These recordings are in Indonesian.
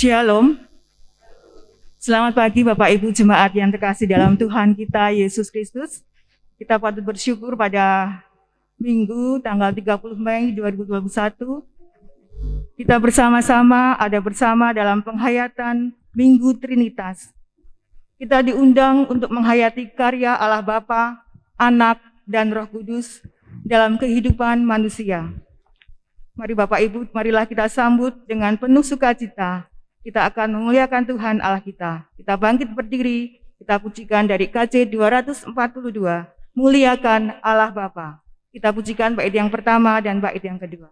Shalom. Selamat pagi Bapak Ibu Jemaat yang terkasih dalam Tuhan kita Yesus Kristus. Kita patut bersyukur pada Minggu tanggal 30 Mei 2021. Kita bersama-sama dalam penghayatan Minggu Trinitas. Kita diundang untuk menghayati karya Allah Bapa, Anak, dan Roh Kudus dalam kehidupan manusia. Mari Bapak Ibu, marilah kita sambut dengan penuh sukacita. Kita akan memuliakan Tuhan Allah kita. Kita bangkit berdiri, kita pujikan dari KJ 242, muliakan Allah Bapa. Kita pujikan bait yang pertama dan bait yang kedua.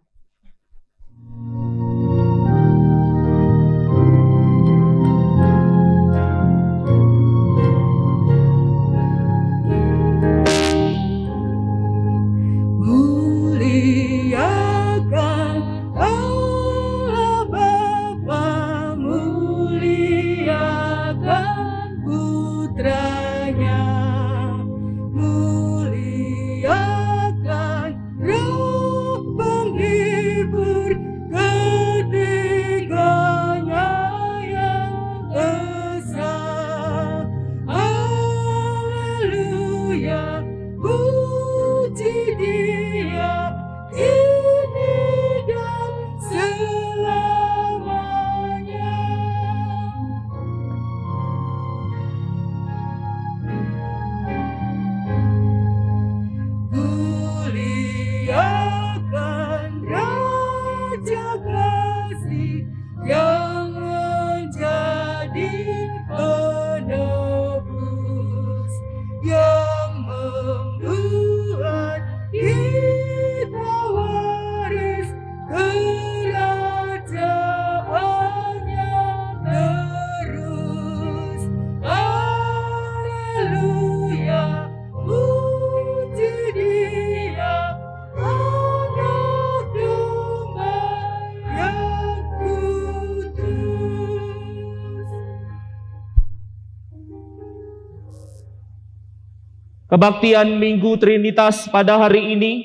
Kebaktian Minggu Trinitas pada hari ini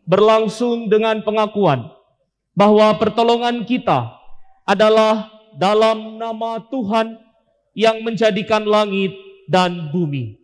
berlangsung dengan pengakuan bahwa pertolongan kita adalah dalam nama Tuhan yang menjadikan langit dan bumi.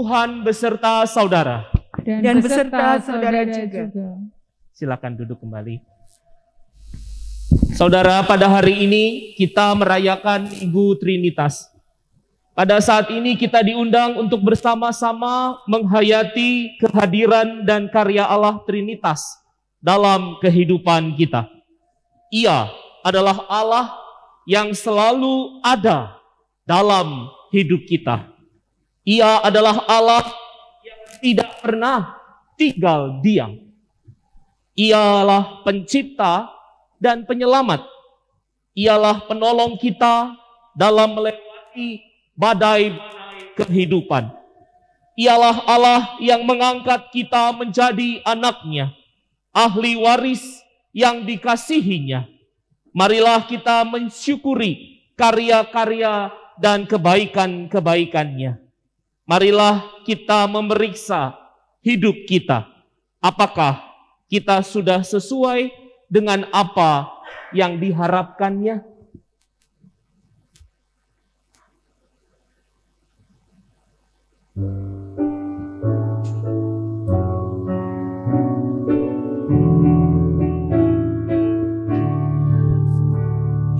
Tuhan beserta saudara. Dan beserta saudara juga. Silakan duduk kembali. Saudara, pada hari ini kita merayakan Minggu Trinitas. Pada saat ini kita diundang untuk bersama-sama menghayati kehadiran dan karya Allah Trinitas dalam kehidupan kita. Ia adalah Allah yang selalu ada dalam hidup kita. Ia adalah Allah yang tidak pernah tinggal diam. Ialah pencipta dan penyelamat. Ialah penolong kita dalam melewati badai-badai kehidupan. Ialah Allah yang mengangkat kita menjadi anaknya, ahli waris yang dikasihinya. Marilah kita mensyukuri karya-karya dan kebaikan-kebaikannya. Marilah kita memeriksa hidup kita. Apakah kita sudah sesuai dengan apa yang diharapkannya?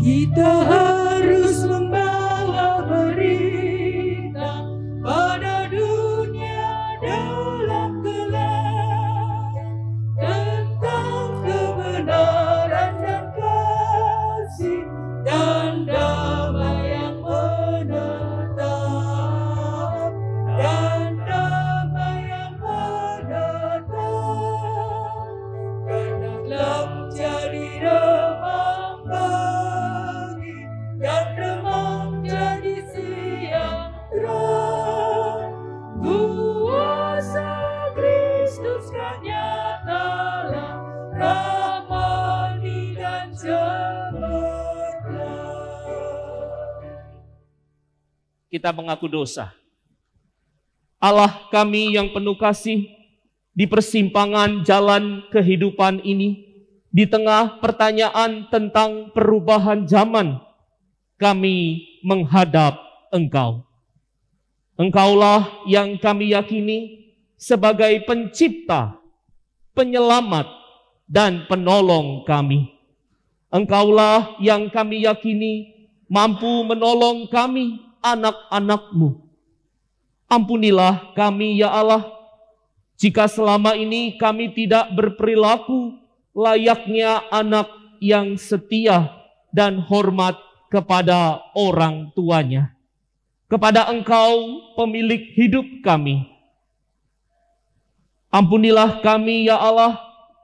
Kita harus membawa berita pada dunia dalam gelap tentang kebenaran dan kasih dan damai yang menetap dan damai yang menetap. Kita mengaku dosa. Allah kami yang penuh kasih, di persimpangan jalan kehidupan ini, di tengah pertanyaan tentang perubahan zaman, kami menghadap Engkau. Engkaulah yang kami yakini sebagai pencipta, penyelamat, dan penolong kami. Engkaulah yang kami yakini mampu menolong kami, anak-anak-Mu. Ampunilah kami ya Allah, jika selama ini kami tidak berperilaku layaknya anak yang setia dan hormat kepada orang tuanya, kepada Engkau pemilik hidup kami. Ampunilah kami ya Allah,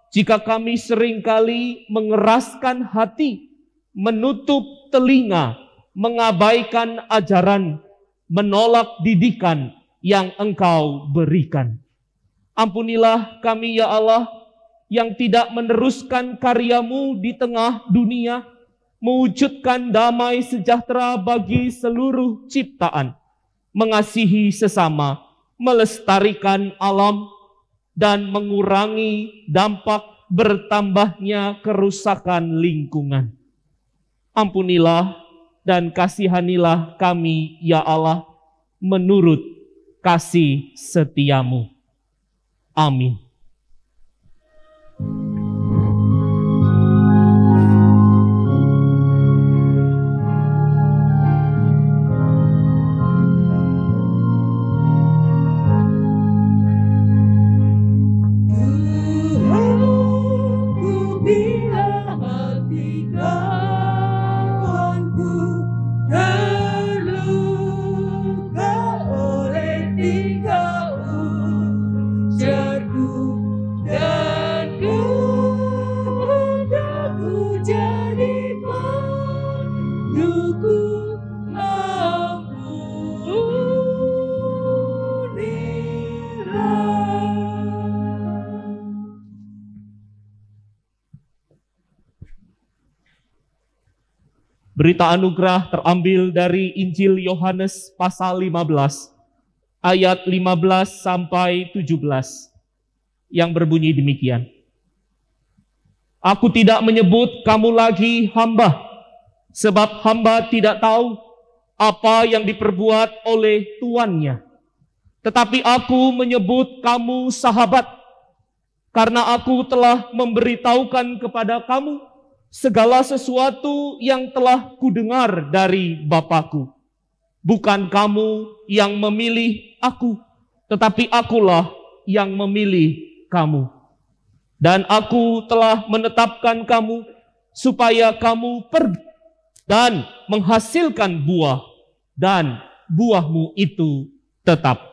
jika kami seringkali mengeraskan hati, menutup telinga, mengabaikan ajaran, menolak didikan yang Engkau berikan. Ampunilah kami ya Allah, yang tidak meneruskan karya-Mu di tengah dunia, mewujudkan damai sejahtera bagi seluruh ciptaan, mengasihi sesama, melestarikan alam, dan mengurangi dampak bertambahnya kerusakan lingkungan. Ampunilah dan kasihanilah kami ya Allah, menurut kasih setia-Mu. Amin. Berita anugerah terambil dari Injil Yohanes pasal 15, ayat 15 sampai 17, yang berbunyi demikian. Aku tidak menyebut kamu lagi hamba, sebab hamba tidak tahu apa yang diperbuat oleh tuannya. Tetapi aku menyebut kamu sahabat, karena aku telah memberitahukan kepada kamu segala sesuatu yang telah kudengar dari Bapa-Ku. Bukan kamu yang memilih aku, tetapi akulah yang memilih kamu. Dan aku telah menetapkan kamu supaya kamu pergi dan menghasilkan buah, dan buahmu itu tetap.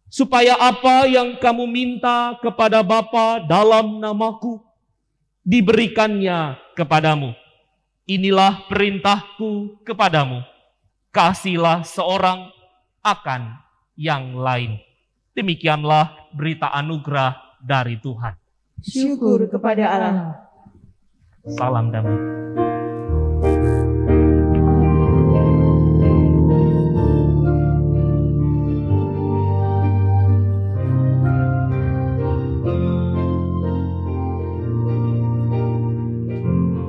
Supaya apa yang kamu minta kepada Bapa dalam namaku, diberikannya kepadamu. Inilah perintahku kepadamu. Kasihilah seorang akan yang lain. Demikianlah berita anugerah dari Tuhan. Syukur kepada Allah. Salam damai.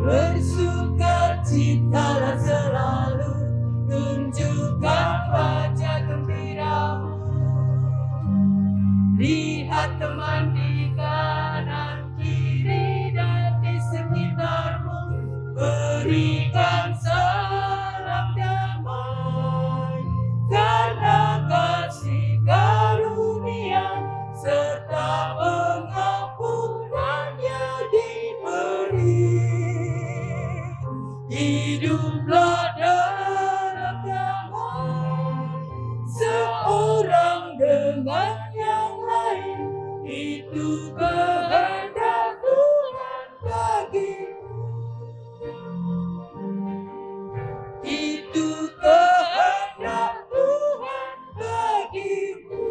Bersukacitalah selalu, tunjukkan wajah gembiramu. Lihat teman di kanan kiri dan di sekitarmu, berikan salam damai, karena kasih karunia serta pengampunannya diberi. Hiduplah dalam damai, seorang dengan yang lain, itu kehendak Tuhan bagimu. Itu kehendak Tuhan bagimu.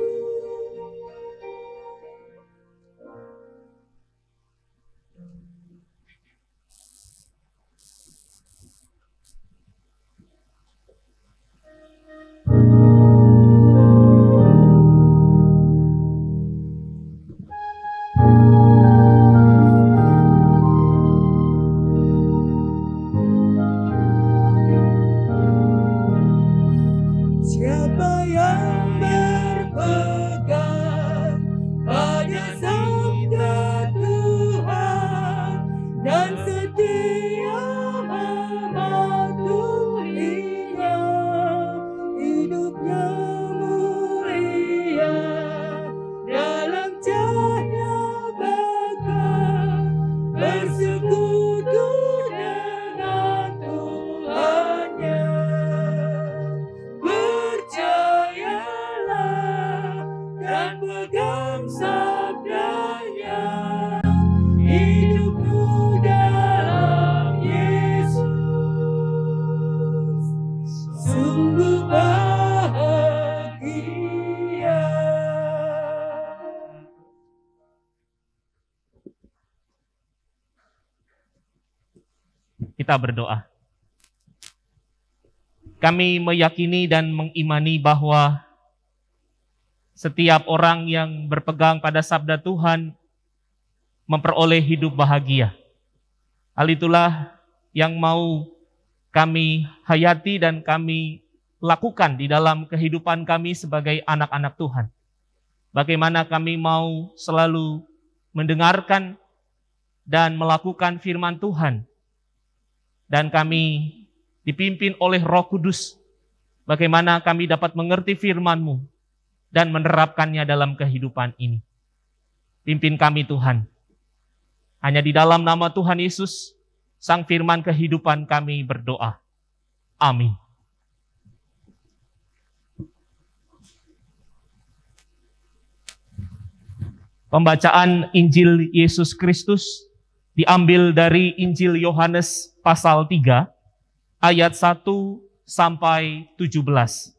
kita berdoa. Kami meyakini dan mengimani bahwa setiap orang yang berpegang pada sabda Tuhan memperoleh hidup bahagia. Hal itulah yang mau kami hayati dan kami lakukan di dalam kehidupan kami sebagai anak-anak Tuhan. Bagaimana kami mau selalu mendengarkan dan melakukan firman Tuhan. Dan kami dipimpin oleh Roh Kudus. Bagaimana kami dapat mengerti firman-Mu dan menerapkannya dalam kehidupan ini. Pimpin kami Tuhan. Hanya di dalam nama Tuhan Yesus, Sang Firman kehidupan kami berdoa. Amin. Pembacaan Injil Yesus Kristus diambil dari Injil Yohanes pasal 3, ayat 1 sampai 17.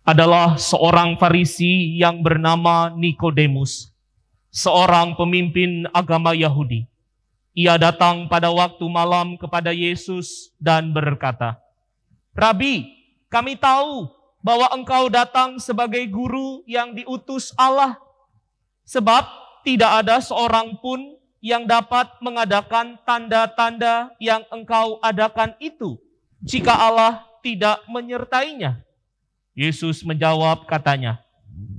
Adalah seorang Farisi yang bernama Nikodemus, seorang pemimpin agama Yahudi. Ia datang pada waktu malam kepada Yesus dan berkata, "Rabi, kami tahu bahwa engkau datang sebagai guru yang diutus Allah, sebab tidak ada seorang pun yang dapat mengadakan tanda-tanda yang engkau adakan itu, jika Allah tidak menyertainya." Yesus menjawab katanya,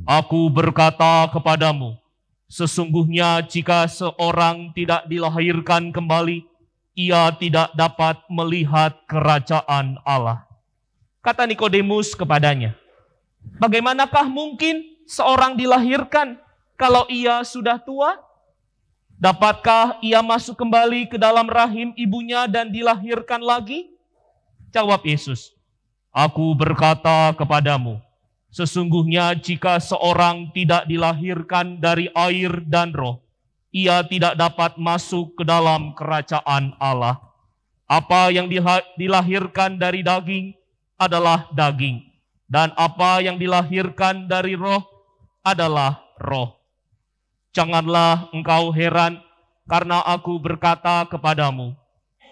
"Aku berkata kepadamu, sesungguhnya jika seorang tidak dilahirkan kembali, ia tidak dapat melihat kerajaan Allah." Kata Nikodemus kepadanya, "Bagaimanakah mungkin seorang dilahirkan kalau ia sudah tua? Dapatkah ia masuk kembali ke dalam rahim ibunya dan dilahirkan lagi?" Jawab Yesus, "Aku berkata kepadamu, sesungguhnya jika seorang tidak dilahirkan dari air dan roh, ia tidak dapat masuk ke dalam kerajaan Allah. Apa yang dilahirkan dari daging adalah daging, dan apa yang dilahirkan dari roh adalah roh. Janganlah engkau heran karena aku berkata kepadamu,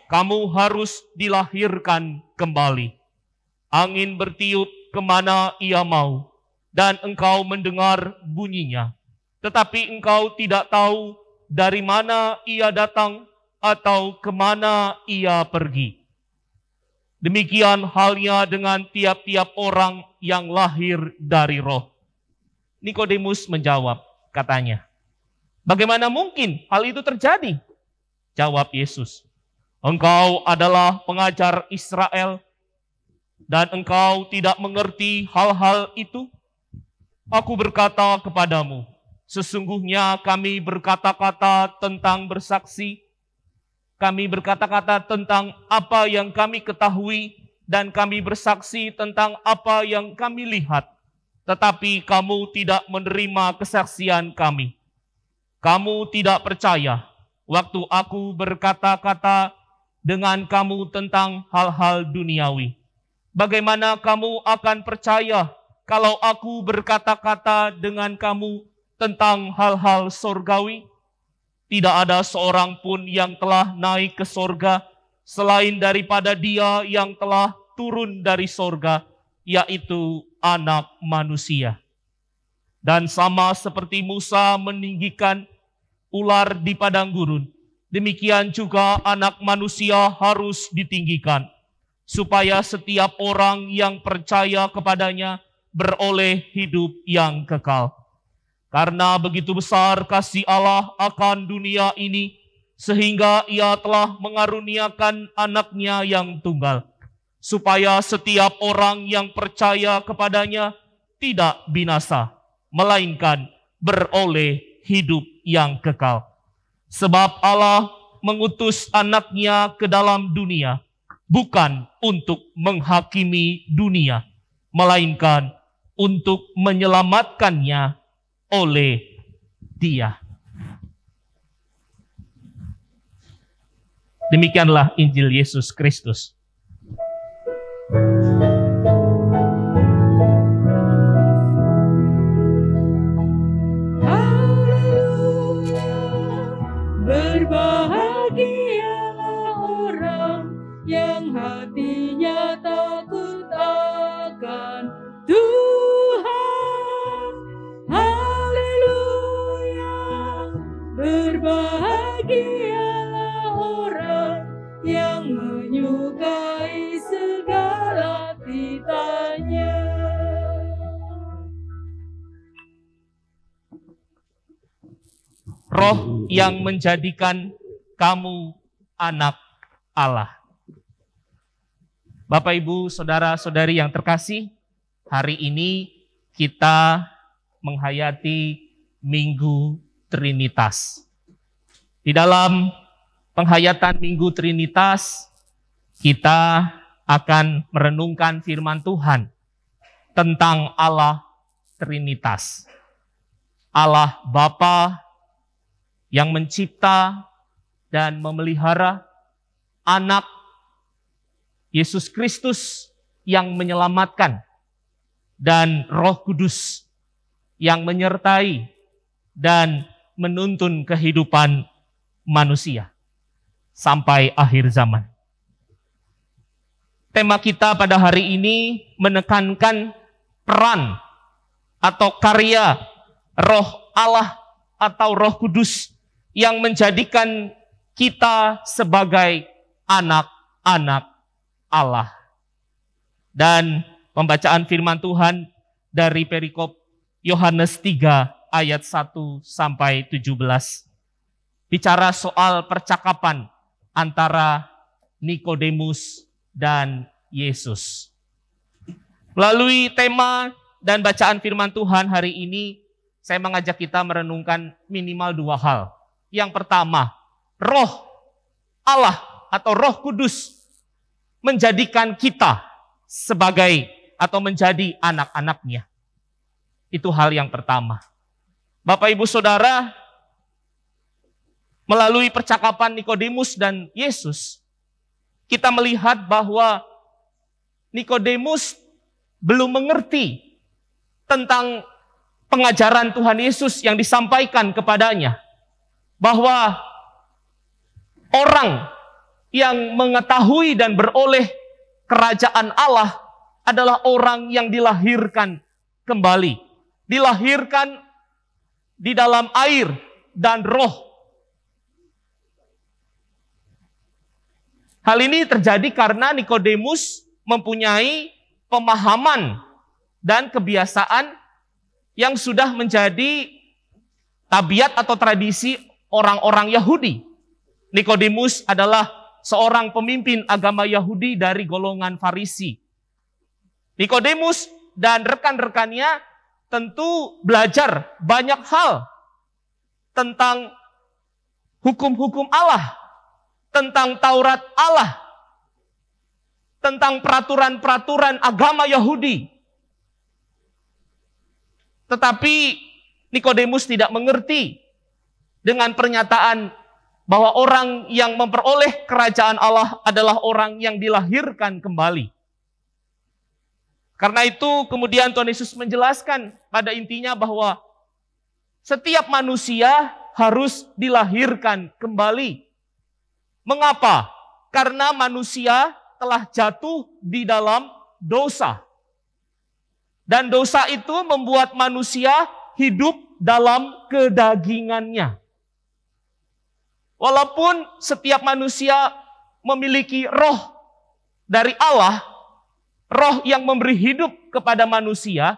kamu harus dilahirkan kembali. Angin bertiup kemana ia mau, dan engkau mendengar bunyinya. Tetapi engkau tidak tahu dari mana ia datang atau kemana ia pergi. Demikian halnya dengan tiap-tiap orang yang lahir dari roh." Nikodemus menjawab, katanya, "Bagaimana mungkin hal itu terjadi?" Jawab Yesus, "Engkau adalah pengajar Israel, dan engkau tidak mengerti hal-hal itu? Aku berkata kepadamu, sesungguhnya kami berkata-kata tentang bersaksi. Kami berkata-kata tentang apa yang kami ketahui, dan kami bersaksi tentang apa yang kami lihat. Tetapi kamu tidak menerima kesaksian kami. Kamu tidak percaya waktu aku berkata-kata dengan kamu tentang hal-hal duniawi. Bagaimana kamu akan percaya kalau aku berkata-kata dengan kamu tentang hal-hal sorgawi? Tidak ada seorang pun yang telah naik ke sorga selain daripada Dia yang telah turun dari sorga, yaitu Anak Manusia. Dan sama seperti Musa meninggikan ular di padang gurun, demikian juga Anak Manusia harus ditinggikan, supaya setiap orang yang percaya kepadanya beroleh hidup yang kekal. Karena begitu besar kasih Allah akan dunia ini, sehingga Ia telah mengaruniakan anaknya yang tunggal, supaya setiap orang yang percaya kepadanya tidak binasa, melainkan beroleh hidup yang kekal. Sebab Allah mengutus anaknya ke dalam dunia, bukan untuk menghakimi dunia, melainkan untuk menyelamatkannya oleh Dia. Demikianlah Injil Yesus Kristus. Berbahagialah orang yang hatinya takut akan Tuhan. Haleluya. Berbahagialah orang yang menyukai segala titanya. Roh yang menjadikan kamu anak Allah. Bapak, Ibu, Saudara-saudari yang terkasih, hari ini kita menghayati Minggu Trinitas. Di dalam penghayatan Minggu Trinitas, kita akan merenungkan firman Tuhan tentang Allah Trinitas. Allah Bapa yang mencipta dan memelihara, Anak Yesus Kristus yang menyelamatkan, dan Roh Kudus yang menyertai dan menuntun kehidupan manusia sampai akhir zaman. Tema kita pada hari ini menekankan peran atau karya Roh Allah atau Roh Kudus yang menjadikan kita sebagai anak-anak Allah. Dan pembacaan firman Tuhan dari perikop Yohanes 3 ayat 1 sampai 17 bicara soal percakapan antara Nikodemus dan Yesus. Melalui tema dan bacaan firman Tuhan hari ini, saya mengajak kita merenungkan minimal 2 hal. Yang pertama, Roh Allah atau Roh Kudus menjadikan kita sebagai atau menjadi anak-anaknya. Itu hal yang pertama. Bapak, Ibu, Saudara, melalui percakapan Nikodemus dan Yesus, kita melihat bahwa Nikodemus belum mengerti tentang pengajaran Tuhan Yesus yang disampaikan kepadanya. Bahwa orang yang mengetahui dan beroleh kerajaan Allah adalah orang yang dilahirkan kembali. Dilahirkan di dalam air dan roh. Hal ini terjadi karena Nikodemus mempunyai pemahaman dan kebiasaan yang sudah menjadi tabiat atau tradisi orang-orang Yahudi. Nikodemus adalah seorang pemimpin agama Yahudi dari golongan Farisi. Nikodemus dan rekan-rekannya tentu belajar banyak hal tentang hukum-hukum Allah, tentang Taurat Allah, tentang peraturan-peraturan agama Yahudi. Tetapi Nikodemus tidak mengerti dengan pernyataan bahwa orang yang memperoleh kerajaan Allah adalah orang yang dilahirkan kembali. Karena itu kemudian Tuhan Yesus menjelaskan pada intinya bahwa setiap manusia harus dilahirkan kembali. Mengapa? Karena manusia telah jatuh di dalam dosa. Dan dosa itu membuat manusia hidup dalam kedagingannya. Walaupun setiap manusia memiliki roh dari Allah, roh yang memberi hidup kepada manusia,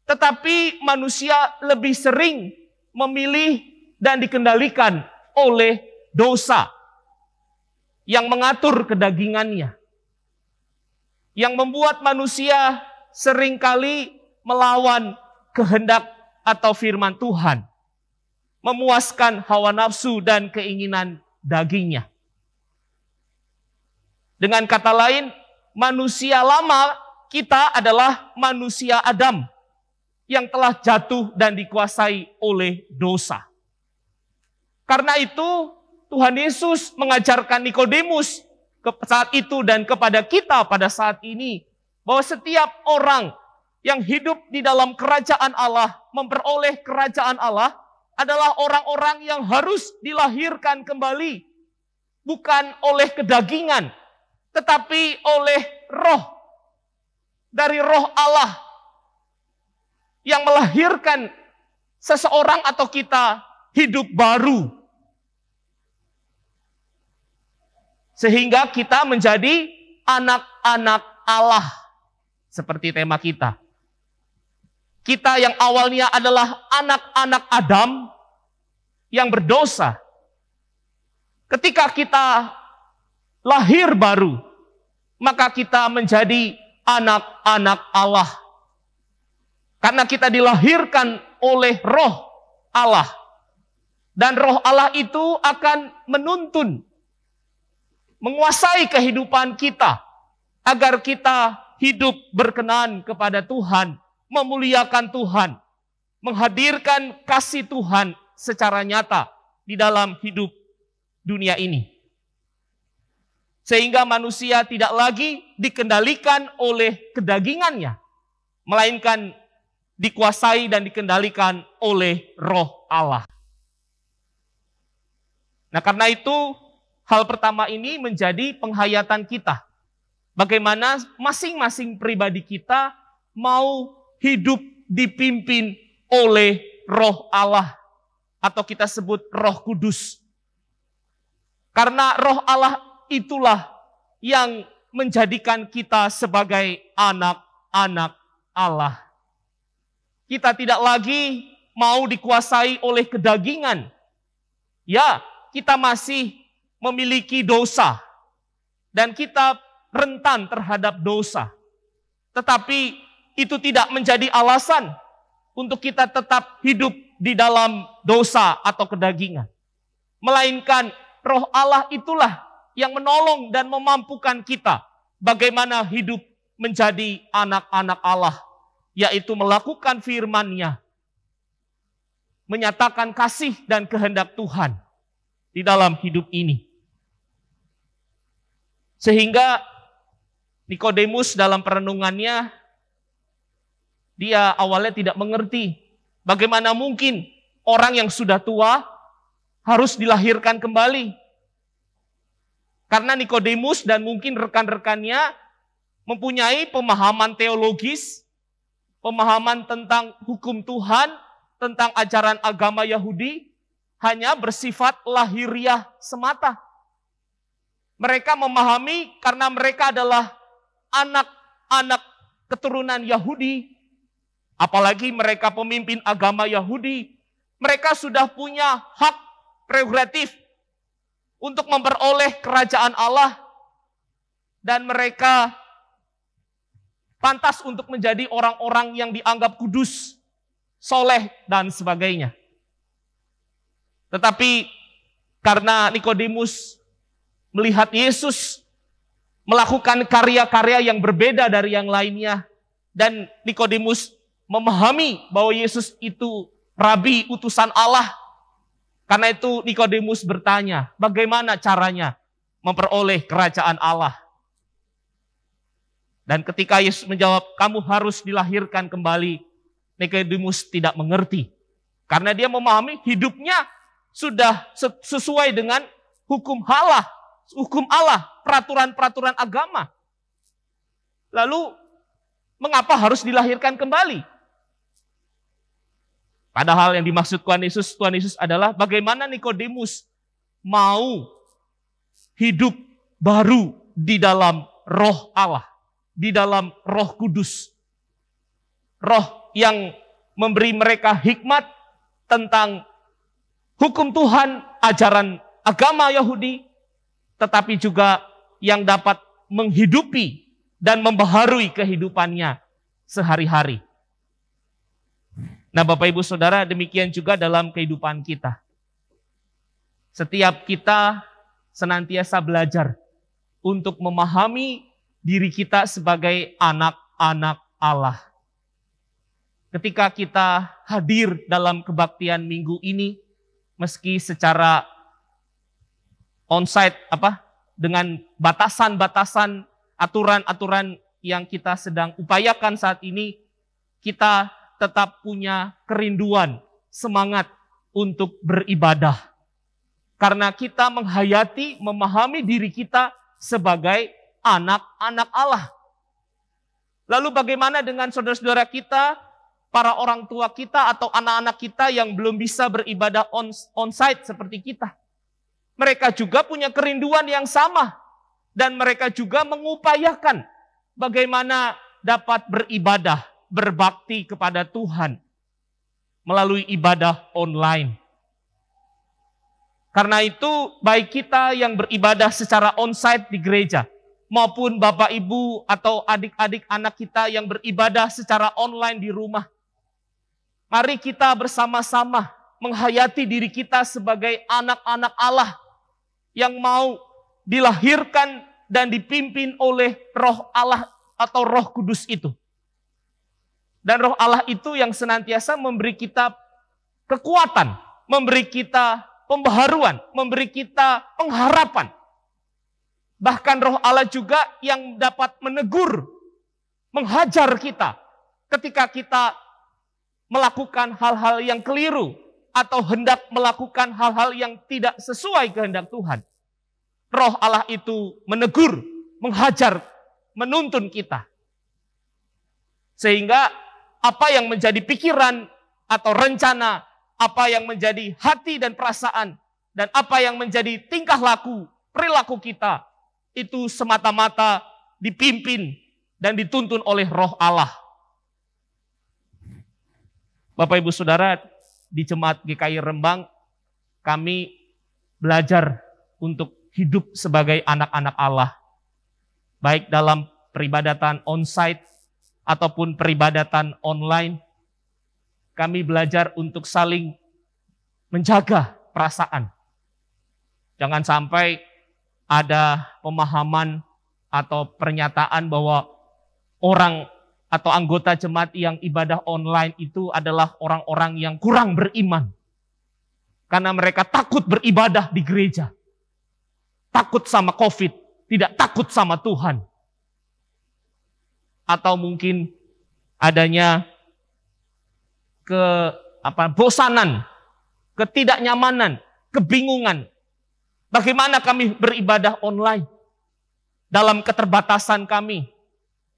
tetapi manusia lebih sering memilih dan dikendalikan oleh dosa yang mengatur kedagingannya, yang membuat manusia seringkali melawan kehendak atau firman Tuhan, memuaskan hawa nafsu dan keinginan dagingnya. Dengan kata lain, manusia lama kita adalah manusia Adam yang telah jatuh dan dikuasai oleh dosa. Karena itu Tuhan Yesus mengajarkan Nikodemus saat itu dan kepada kita pada saat ini, bahwa setiap orang yang hidup di dalam kerajaan Allah, memperoleh kerajaan Allah, adalah orang-orang yang harus dilahirkan kembali. Bukan oleh kedagingan, tetapi oleh roh. Dari roh Allah yang melahirkan seseorang atau kita hidup baru. Sehingga kita menjadi anak-anak Allah. Seperti tema kita. Kita yang awalnya adalah anak-anak Adam yang berdosa. Ketika kita lahir baru, maka kita menjadi anak-anak Allah. Karena kita dilahirkan oleh roh Allah. Dan roh Allah itu akan menuntun, menguasai kehidupan kita, agar kita hidup berkenan kepada Tuhan, memuliakan Tuhan, menghadirkan kasih Tuhan secara nyata di dalam hidup dunia ini. Sehingga manusia tidak lagi dikendalikan oleh kedagingannya, melainkan dikuasai dan dikendalikan oleh roh Allah. Nah, karena itu hal pertama ini menjadi penghayatan kita. Bagaimana masing-masing pribadi kita mau hidup dipimpin oleh roh Allah. Atau kita sebut Roh Kudus. Karena roh Allah itulah yang menjadikan kita sebagai anak-anak Allah. Kita tidak lagi mau dikuasai oleh kedagingan. Ya, kita masih memiliki dosa. Dan kita rentan terhadap dosa. Tetapi itu tidak menjadi alasan untuk kita tetap hidup di dalam dosa atau kedagingan. Melainkan roh Allah itulah yang menolong dan memampukan kita bagaimana hidup menjadi anak-anak Allah. Yaitu melakukan firman-Nya. Menyatakan kasih dan kehendak Tuhan di dalam hidup ini. Sehingga Nikodemus dalam perenungannya, dia awalnya tidak mengerti bagaimana mungkin orang yang sudah tua harus dilahirkan kembali. Karena Nikodemus dan mungkin rekan-rekannya mempunyai pemahaman teologis, pemahaman tentang hukum Tuhan, tentang ajaran agama Yahudi, hanya bersifat lahiriah semata. Mereka memahami karena mereka adalah anak-anak keturunan Yahudi, apalagi mereka pemimpin agama Yahudi, mereka sudah punya hak prerogatif untuk memperoleh kerajaan Allah, dan mereka pantas untuk menjadi orang-orang yang dianggap kudus, soleh, dan sebagainya. Tetapi karena Nikodemus melihat Yesus melakukan karya-karya yang berbeda dari yang lainnya, dan Nikodemus memahami bahwa Yesus itu rabi utusan Allah. Karena itu Nikodemus bertanya, bagaimana caranya memperoleh kerajaan Allah? Dan ketika Yesus menjawab, kamu harus dilahirkan kembali, Nikodemus tidak mengerti. Karena dia memahami hidupnya sudah sesuai dengan hukum Allah, peraturan-peraturan agama. Lalu, mengapa harus dilahirkan kembali? Padahal yang dimaksud Tuhan Yesus adalah bagaimana Nikodemus mau hidup baru di dalam roh Allah, di dalam Roh Kudus. Roh yang memberi mereka hikmat tentang hukum Tuhan, ajaran agama Yahudi, tetapi juga yang dapat menghidupi dan membaharui kehidupannya sehari-hari. Nah, Bapak Ibu Saudara, demikian juga dalam kehidupan kita. Setiap kita senantiasa belajar untuk memahami diri kita sebagai anak-anak Allah. Ketika kita hadir dalam kebaktian minggu ini, meski secara onsite dengan batasan-batasan, aturan-aturan yang kita sedang upayakan saat ini, kita tetap punya kerinduan, semangat untuk beribadah. Karena kita menghayati, memahami diri kita sebagai anak-anak Allah. Lalu bagaimana dengan saudara-saudara kita, para orang tua kita atau anak-anak kita yang belum bisa beribadah on-site seperti kita? Mereka juga punya kerinduan yang sama. Dan mereka juga mengupayakan bagaimana dapat beribadah, berbakti kepada Tuhan melalui ibadah online. Karena itu, baik kita yang beribadah secara on-site di gereja, maupun Bapak Ibu atau adik-adik anak kita yang beribadah secara online di rumah, mari kita bersama-sama menghayati diri kita sebagai anak-anak Allah yang mau dilahirkan dan dipimpin oleh Roh Allah atau Roh Kudus itu. Dan Roh Allah itu yang senantiasa memberi kita kekuatan, memberi kita pembaharuan, memberi kita pengharapan. Bahkan Roh Allah juga yang dapat menegur, menghajar kita ketika kita melakukan hal-hal yang keliru atau hendak melakukan hal-hal yang tidak sesuai kehendak Tuhan. Roh Allah itu menegur, menghajar, menuntun kita. Sehingga apa yang menjadi pikiran atau rencana, apa yang menjadi hati dan perasaan, dan apa yang menjadi tingkah laku, perilaku kita, itu semata-mata dipimpin dan dituntun oleh Roh Allah. Bapak Ibu Saudara, di Jemaat GKI Rembang, kami belajar untuk hidup sebagai anak-anak Allah. Baik dalam peribadatan on-site ataupun peribadatan online, kami belajar untuk saling menjaga perasaan. Jangan sampai ada pemahaman atau pernyataan bahwa orang atau anggota jemaat yang ibadah online itu adalah orang-orang yang kurang beriman. Karena mereka takut beribadah di gereja. Takut sama COVID, tidak takut sama Tuhan. Atau mungkin adanya bosanan, ketidaknyamanan, kebingungan. Bagaimana kami beribadah online? Dalam keterbatasan kami,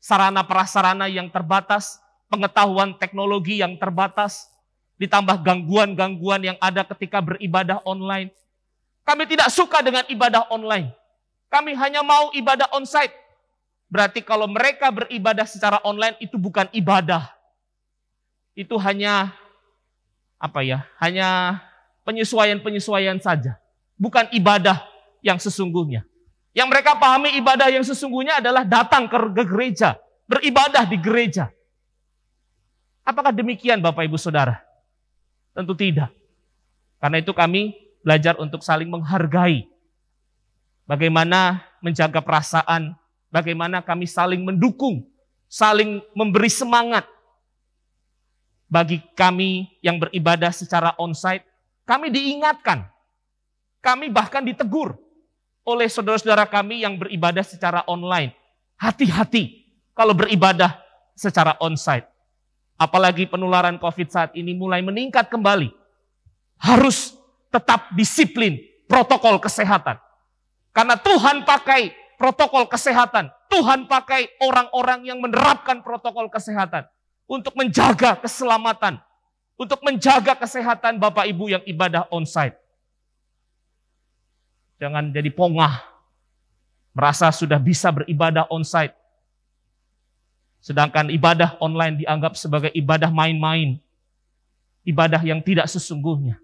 sarana prasarana yang terbatas, pengetahuan teknologi yang terbatas, ditambah gangguan-gangguan yang ada ketika beribadah online. Kami tidak suka dengan ibadah online. Kami hanya mau ibadah on-site. Berarti kalau mereka beribadah secara online itu bukan ibadah. Itu hanya hanya penyesuaian-penyesuaian saja. Bukan ibadah yang sesungguhnya. Yang mereka pahami ibadah yang sesungguhnya adalah datang ke gereja, beribadah di gereja. Apakah demikian Bapak Ibu Saudara? Tentu tidak. Karena itu kami belajar untuk saling menghargai. Bagaimana menjaga perasaan, bagaimana kami saling mendukung, saling memberi semangat. Bagi kami yang beribadah secara on-site, kami diingatkan. Kami bahkan ditegur oleh saudara-saudara kami yang beribadah secara online. Hati-hati kalau beribadah secara on-site. Apalagi penularan COVID saat ini mulai meningkat kembali. Harus tetap disiplin protokol kesehatan. Karena Tuhan pakai protokol kesehatan. Tuhan pakai orang-orang yang menerapkan protokol kesehatan. Untuk menjaga keselamatan. Untuk menjaga kesehatan Bapak Ibu yang ibadah on-site. Jangan jadi pongah. Merasa sudah bisa beribadah on-site. Sedangkan ibadah online dianggap sebagai ibadah main-main. Ibadah yang tidak sesungguhnya.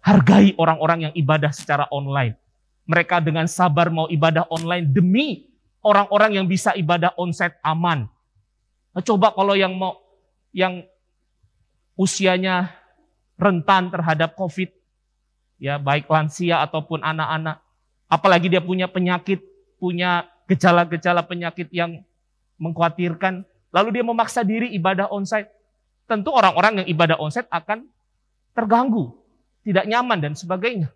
Hargai orang-orang yang ibadah secara online. Mereka dengan sabar mau ibadah online demi orang-orang yang bisa ibadah onsite aman. Nah, coba kalau yang usianya rentan terhadap COVID, ya baik lansia ataupun anak-anak, apalagi dia punya penyakit, punya gejala-gejala penyakit yang mengkhawatirkan, lalu dia memaksa diri ibadah onsite, tentu orang-orang yang ibadah onsite akan terganggu. tidak nyaman dan sebagainya.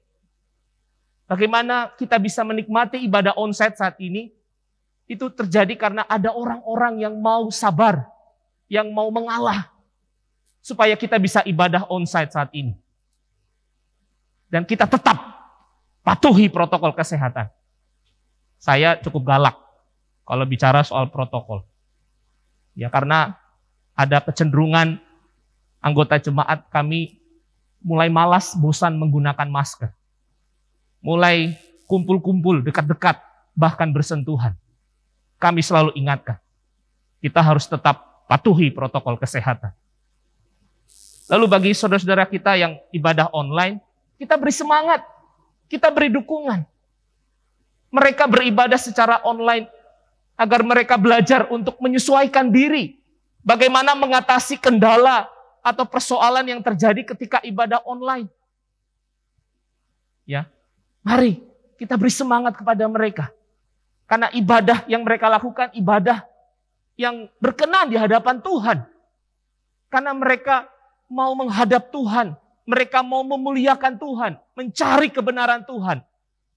Bagaimana kita bisa menikmati ibadah onsite saat ini? Itu terjadi karena ada orang-orang yang mau sabar, yang mau mengalah, supaya kita bisa ibadah onsite saat ini. Dan kita tetap patuhi protokol kesehatan. Saya cukup galak kalau bicara soal protokol. Ya, karena ada kecenderungan anggota jemaat kami mulai malas, bosan menggunakan masker. Mulai kumpul-kumpul, dekat-dekat, bahkan bersentuhan. Kami selalu ingatkan, kita harus tetap patuhi protokol kesehatan. Lalu bagi saudara-saudara kita yang ibadah online, kita beri semangat, kita beri dukungan. Mereka beribadah secara online agar mereka belajar untuk menyesuaikan diri. Bagaimana mengatasi kendala atau persoalan yang terjadi ketika ibadah online. Ya, mari kita beri semangat kepada mereka. Karena ibadah yang mereka lakukan, ibadah yang berkenan di hadapan Tuhan. Karena mereka mau menghadap Tuhan. Mereka mau memuliakan Tuhan. Mencari kebenaran Tuhan.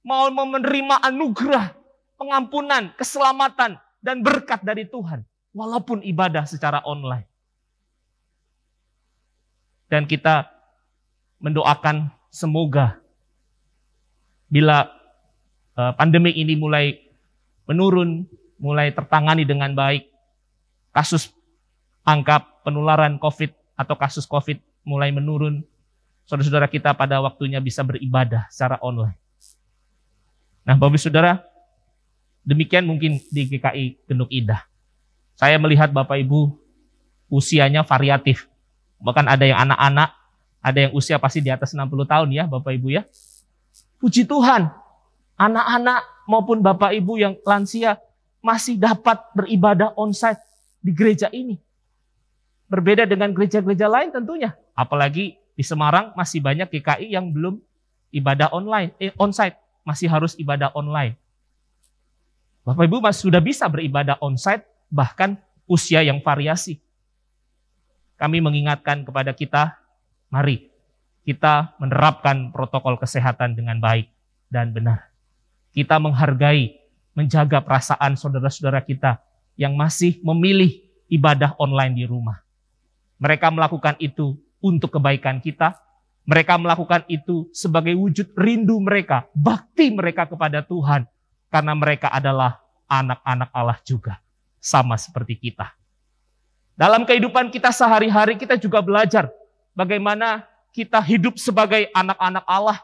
Mau menerima anugerah, pengampunan, keselamatan, dan berkat dari Tuhan. Walaupun ibadah secara online. Dan kita mendoakan semoga bila pandemi ini mulai menurun, mulai tertangani dengan baik, kasus angka penularan COVID atau kasus COVID mulai menurun, saudara-saudara kita pada waktunya bisa beribadah secara online. Nah, Bapak Saudara, demikian mungkin di GKI Genduk Indah. Saya melihat Bapak Ibu usianya variatif. Bahkan ada yang anak-anak, ada yang usia pasti di atas 60 tahun ya Bapak Ibu ya. Puji Tuhan, anak-anak maupun Bapak Ibu yang lansia masih dapat beribadah onsite di gereja ini. Berbeda dengan gereja-gereja lain tentunya. Apalagi di Semarang masih banyak GKI yang belum ibadah online, onsite. Masih harus ibadah online. Bapak Ibu masih sudah bisa beribadah onsite, bahkan usia yang variasi. Kami mengingatkan kepada kita, mari kita menerapkan protokol kesehatan dengan baik dan benar. Kita menghargai, menjaga perasaan saudara-saudara kita yang masih memilih ibadah online di rumah. Mereka melakukan itu untuk kebaikan kita. Mereka melakukan itu sebagai wujud rindu mereka, bakti mereka kepada Tuhan. Karena mereka adalah anak-anak Allah juga, sama seperti kita. Dalam kehidupan kita sehari-hari kita juga belajar bagaimana kita hidup sebagai anak-anak Allah.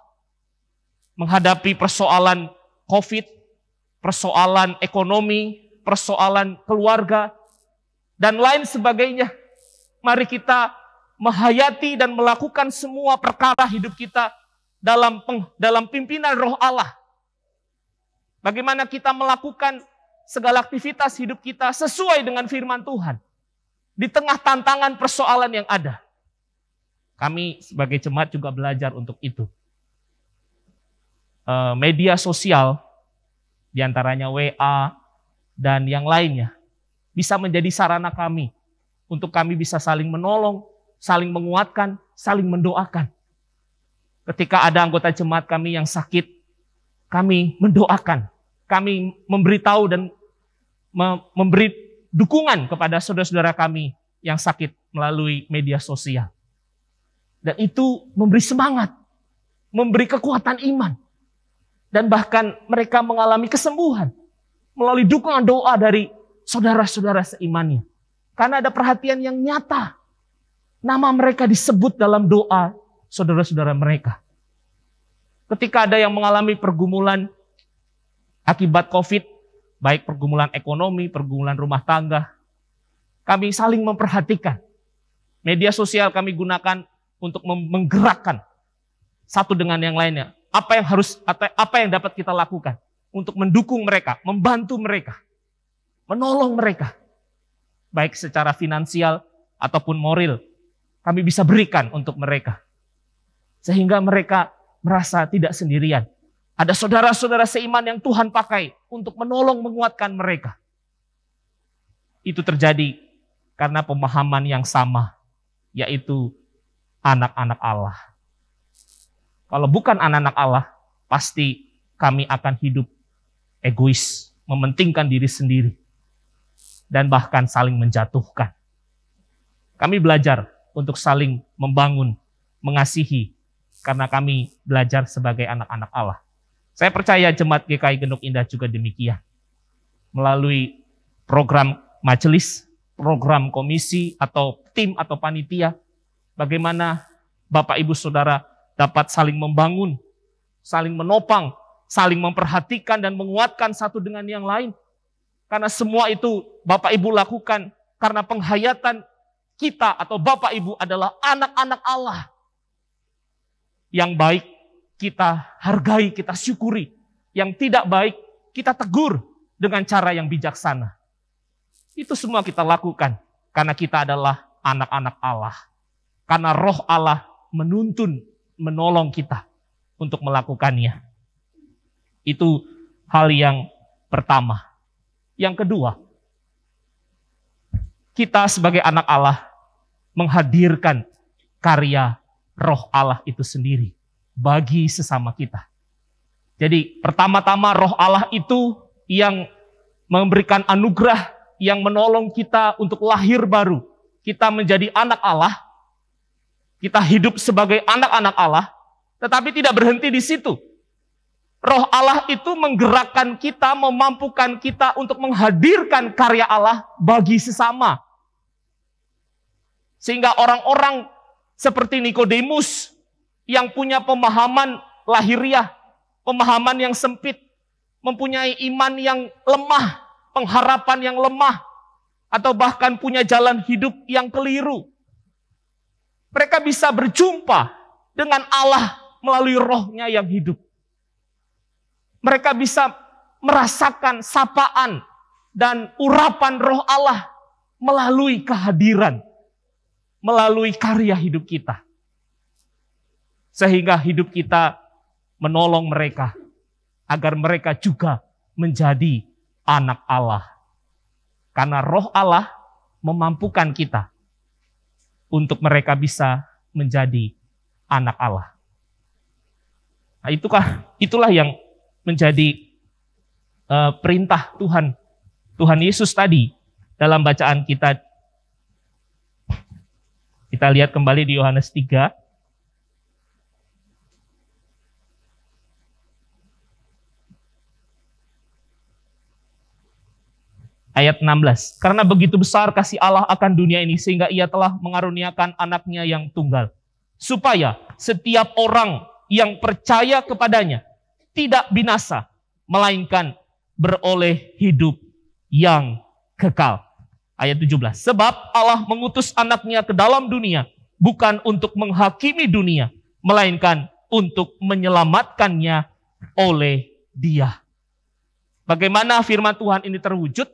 Menghadapi persoalan COVID, persoalan ekonomi, persoalan keluarga, dan lain sebagainya. Mari kita menghayati dan melakukan semua perkara hidup kita dalam pimpinan Roh Allah. Bagaimana kita melakukan segala aktivitas hidup kita sesuai dengan firman Tuhan. Di tengah tantangan persoalan yang ada. Kami sebagai jemaat juga belajar untuk itu. Media sosial, diantaranya WA dan yang lainnya, bisa menjadi sarana kami untuk kami bisa saling menolong, saling menguatkan, saling mendoakan. Ketika ada anggota jemaat kami yang sakit, kami mendoakan, kami memberitahu dan memberi dukungan kepada saudara-saudara kami yang sakit melalui media sosial. Dan itu memberi semangat, memberi kekuatan iman. Dan bahkan mereka mengalami kesembuhan melalui dukungan doa dari saudara-saudara seimannya. Karena ada perhatian yang nyata. Nama mereka disebut dalam doa saudara-saudara mereka. Ketika ada yang mengalami pergumulan akibat COVID, baik pergumulan ekonomi, pergumulan rumah tangga, kami saling memperhatikan. Media sosial kami gunakan untuk menggerakkan satu dengan yang lainnya. Apa yang dapat kita lakukan untuk mendukung mereka, membantu mereka, menolong mereka, baik secara finansial ataupun moral, kami bisa berikan untuk mereka. Sehingga mereka merasa tidak sendirian. Ada saudara-saudara seiman yang Tuhan pakai untuk menolong, menguatkan mereka. Itu terjadi karena pemahaman yang sama, yaitu anak-anak Allah. Kalau bukan anak-anak Allah, pasti kami akan hidup egois, mementingkan diri sendiri, dan bahkan saling menjatuhkan. Kami belajar untuk saling membangun, mengasihi, karena kami belajar sebagai anak-anak Allah. Saya percaya Jemaat GKI Genuk Indah juga demikian. Melalui program majelis, program komisi, atau tim atau panitia, bagaimana Bapak Ibu Saudara dapat saling membangun, saling menopang, saling memperhatikan dan menguatkan satu dengan yang lain. Karena semua itu Bapak Ibu lakukan karena penghayatan kita atau Bapak Ibu adalah anak-anak Allah. Yang baik kita hargai, kita syukuri. Yang tidak baik kita tegur dengan cara yang bijaksana. Itu semua kita lakukan karena kita adalah anak-anak Allah. Karena Roh Allah menuntun, menolong kita untuk melakukannya. Itu hal yang pertama. Yang kedua, kita sebagai anak Allah menghadirkan karya Roh Allah itu sendiri bagi sesama kita. Jadi pertama-tama Roh Allah itu yang memberikan anugerah, yang menolong kita untuk lahir baru. Kita menjadi anak Allah, kita hidup sebagai anak-anak Allah, tetapi tidak berhenti di situ. Roh Allah itu menggerakkan kita, memampukan kita untuk menghadirkan karya Allah bagi sesama. Sehingga orang-orang seperti Nikodemus yang punya pemahaman lahiriah, pemahaman yang sempit, mempunyai iman yang lemah, pengharapan yang lemah, atau bahkan punya jalan hidup yang keliru. Mereka bisa berjumpa dengan Allah melalui Roh-Nya yang hidup. Mereka bisa merasakan sapaan dan urapan Roh Allah melalui kehadiran, melalui karya hidup kita. Sehingga hidup kita menolong mereka agar mereka juga menjadi anak Allah. Karena Roh Allah memampukan kita untuk mereka bisa menjadi anak Allah. Nah, itulah yang menjadi perintah Tuhan Yesus tadi dalam bacaan kita. Kita lihat kembali di Yohanes 3. Ayat 16. Karena begitu besar kasih Allah akan dunia ini sehingga ia telah mengaruniakan anaknya yang tunggal. Supaya setiap orang yang percaya kepadanya tidak binasa, melainkan beroleh hidup yang kekal. Ayat 17. Sebab Allah mengutus anaknya ke dalam dunia, bukan untuk menghakimi dunia, melainkan untuk menyelamatkannya oleh Dia. Bagaimana firman Tuhan ini terwujud?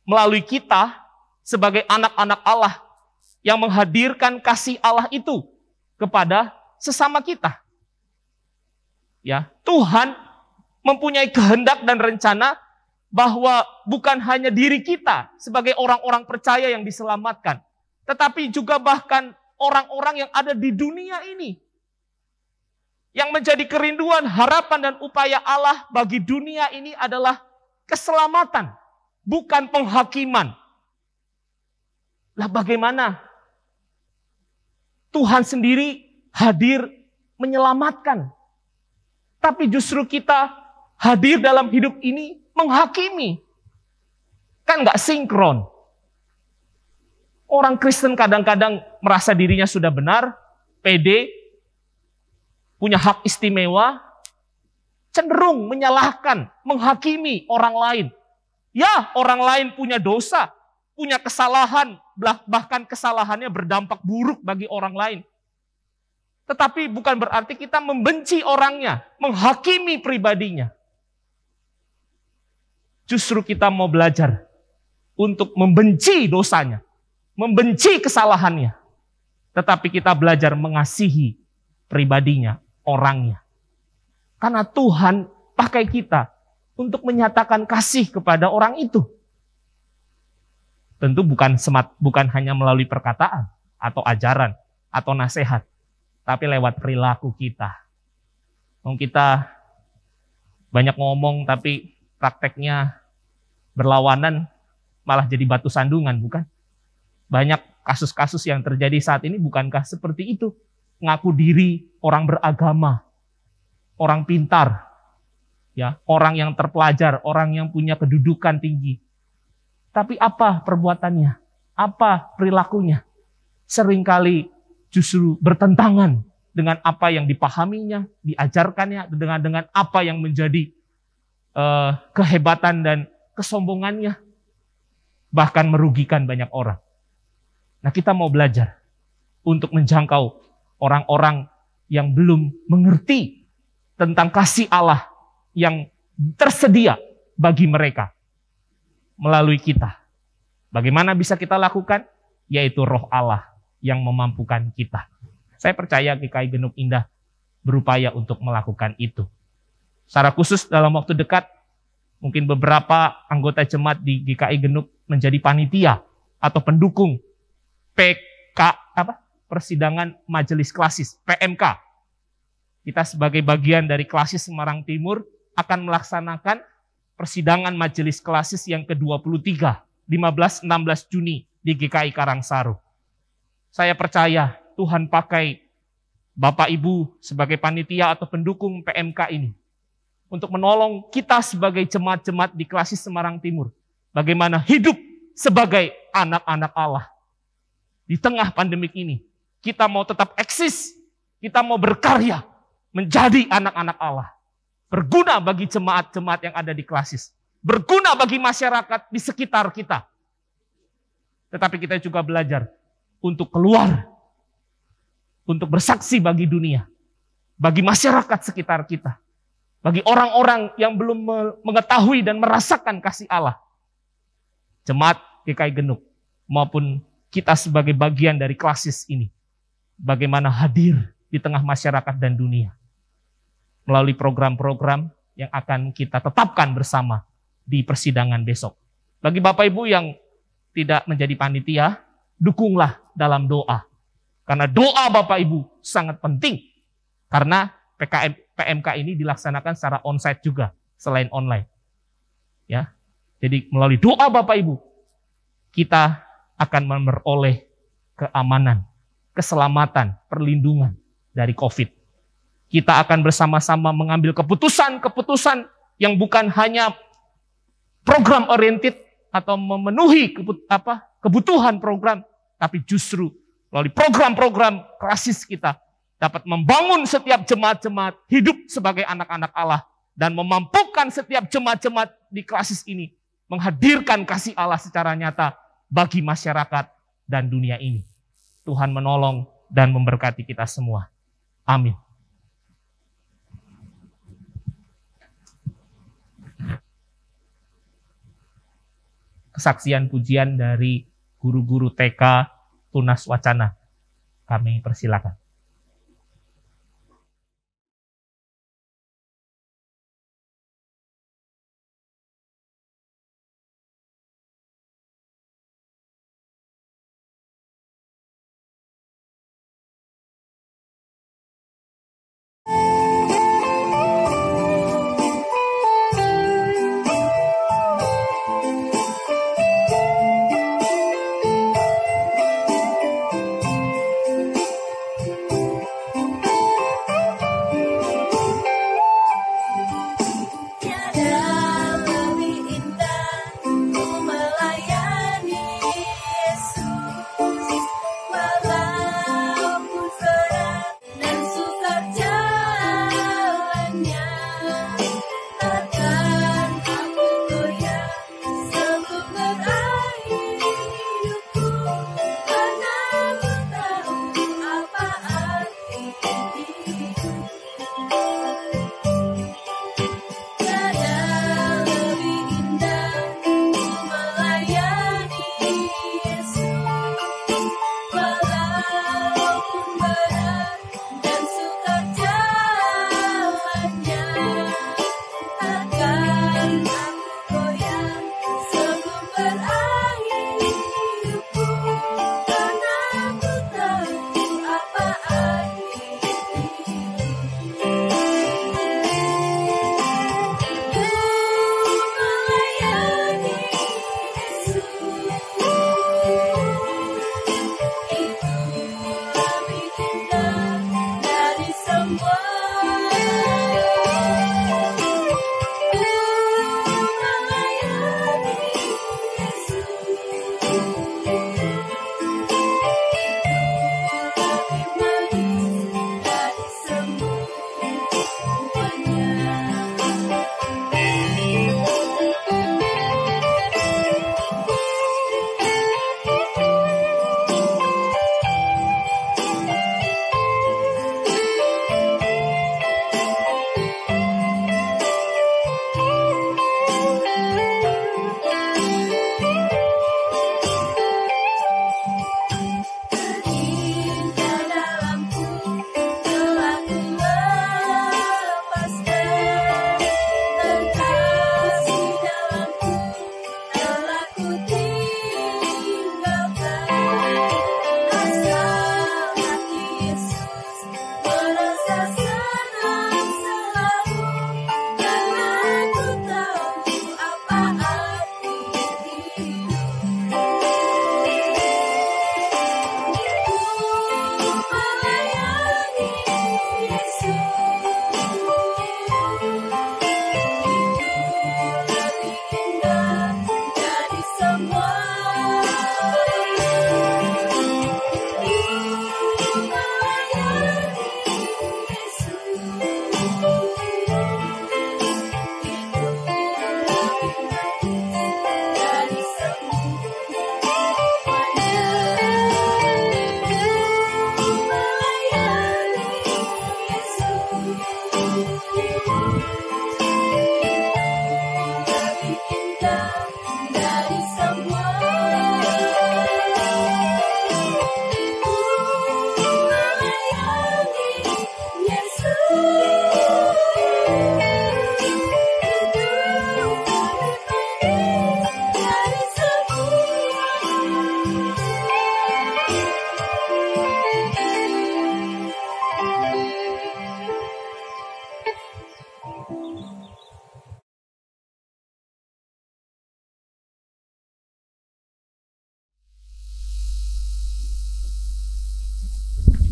Melalui kita sebagai anak-anak Allah yang menghadirkan kasih Allah itu kepada sesama kita. Ya, Tuhan mempunyai kehendak dan rencana bahwa bukan hanya diri kita sebagai orang-orang percaya yang diselamatkan, tetapi juga bahkan orang-orang yang ada di dunia ini. Yang menjadi kerinduan, harapan, dan upaya Allah bagi dunia ini adalah keselamatan, bukan penghakiman. Lah bagaimana Tuhan sendiri hadir menyelamatkan, tapi justru kita hadir dalam hidup ini menghakimi. Kan nggak sinkron. Orang Kristen kadang-kadang merasa dirinya sudah benar, pede, punya hak istimewa, cenderung menyalahkan, menghakimi orang lain. Ya, orang lain punya dosa, punya kesalahan, bahkan kesalahannya berdampak buruk bagi orang lain. Tetapi bukan berarti kita membenci orangnya, menghakimi pribadinya. Justru kita mau belajar untuk membenci dosanya, membenci kesalahannya. Tetapi kita belajar mengasihi pribadinya, orangnya. Karena Tuhan pakai kita untuk menyatakan kasih kepada orang itu. Tentu bukan hanya melalui perkataan atau ajaran atau nasihat. tapi lewat perilaku kita. Kita banyak ngomong tapi prakteknya berlawanan, malah jadi batu sandungan, bukan? Banyak kasus-kasus yang terjadi saat ini bukankah seperti itu? Ngaku diri orang beragama, orang pintar, ya, orang yang terpelajar, orang yang punya kedudukan tinggi. Tapi apa perbuatannya? Apa perilakunya? Seringkali justru bertentangan dengan apa yang dipahaminya, diajarkannya, dengan apa yang menjadi kehebatan dan kesombongannya, bahkan merugikan banyak orang. Nah, kita mau belajar untuk menjangkau orang-orang yang belum mengerti tentang kasih Allah yang tersedia bagi mereka melalui kita. Bagaimana bisa kita lakukan? Yaitu Roh Allah yang memampukan kita. Saya percaya GKI Genuk Indah berupaya untuk melakukan itu. Secara khusus dalam waktu dekat, mungkin beberapa anggota jemaat di GKI Genuk menjadi panitia atau pendukung Persidangan Majelis Klasis, PMK. Kita sebagai bagian dari Klasis Semarang Timur akan melaksanakan persidangan Majelis Klasis yang ke-23, 15-16 Juni di GKI Karangsaru. Saya percaya Tuhan pakai Bapak Ibu sebagai panitia atau pendukung PMK ini untuk menolong kita sebagai jemaat-jemaat di Klasis Semarang Timur. Bagaimana hidup sebagai anak-anak Allah. Di tengah pandemik ini, kita mau tetap eksis, kita mau berkarya, menjadi anak-anak Allah. Berguna bagi jemaat-jemaat yang ada di Klasis. Berguna bagi masyarakat di sekitar kita. Tetapi kita juga belajar untuk keluar, untuk bersaksi bagi dunia, bagi masyarakat sekitar kita, bagi orang-orang yang belum mengetahui dan merasakan kasih Allah. Jemaat GKI Genuk maupun kita sebagai bagian dari Klasis ini, bagaimana hadir di tengah masyarakat dan dunia melalui program-program yang akan kita tetapkan bersama di persidangan besok. Bagi Bapak Ibu yang tidak menjadi panitia, dukunglah dalam doa. Karena doa Bapak Ibu sangat penting. Karena PMK ini dilaksanakan secara onsite juga, selain online. Ya, jadi melalui doa Bapak Ibu, kita akan memperoleh keamanan, keselamatan, perlindungan dari COVID. Kita akan bersama-sama mengambil keputusan-keputusan yang bukan hanya program oriented atau memenuhi kebutuhan program, tapi justru melalui program-program Klasis kita dapat membangun setiap jemaat-jemaat hidup sebagai anak-anak Allah dan memampukan setiap jemaat-jemaat di Klasis ini menghadirkan kasih Allah secara nyata bagi masyarakat dan dunia ini. Tuhan menolong dan memberkati kita semua. Amin. Kesaksian pujian dari guru-guru TK Tunas Wacana. Kami persilakan.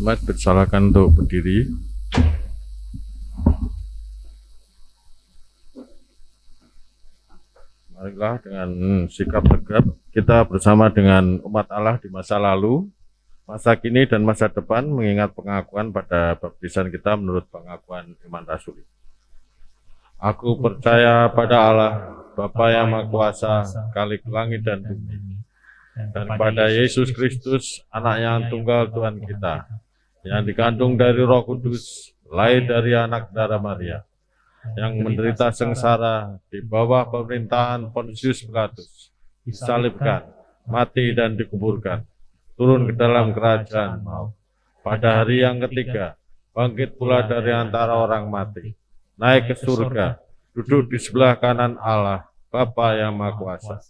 Jemaat dipersilakan untuk berdiri. Marilah dengan sikap tegap kita bersama dengan umat Allah di masa lalu, masa kini dan masa depan mengingat pengakuan pada baptisan kita menurut pengakuan iman rasuli. Aku percaya pada Allah, Bapa yang Maha Kuasa, Khalik langit dan bumi, dan pada Yesus Kristus, Anak yang tunggal Tuhan kita, yang dikandung dari Roh Kudus, lahir dari anak darah Maria, yang menderita sengsara di bawah pemerintahan Pontius Pilatus, disalibkan, mati dan dikuburkan, turun ke dalam kerajaan maut. Pada hari yang ketiga, bangkit pula dari antara orang mati, naik ke surga, duduk di sebelah kanan Allah, Bapa yang Maha Kuasa.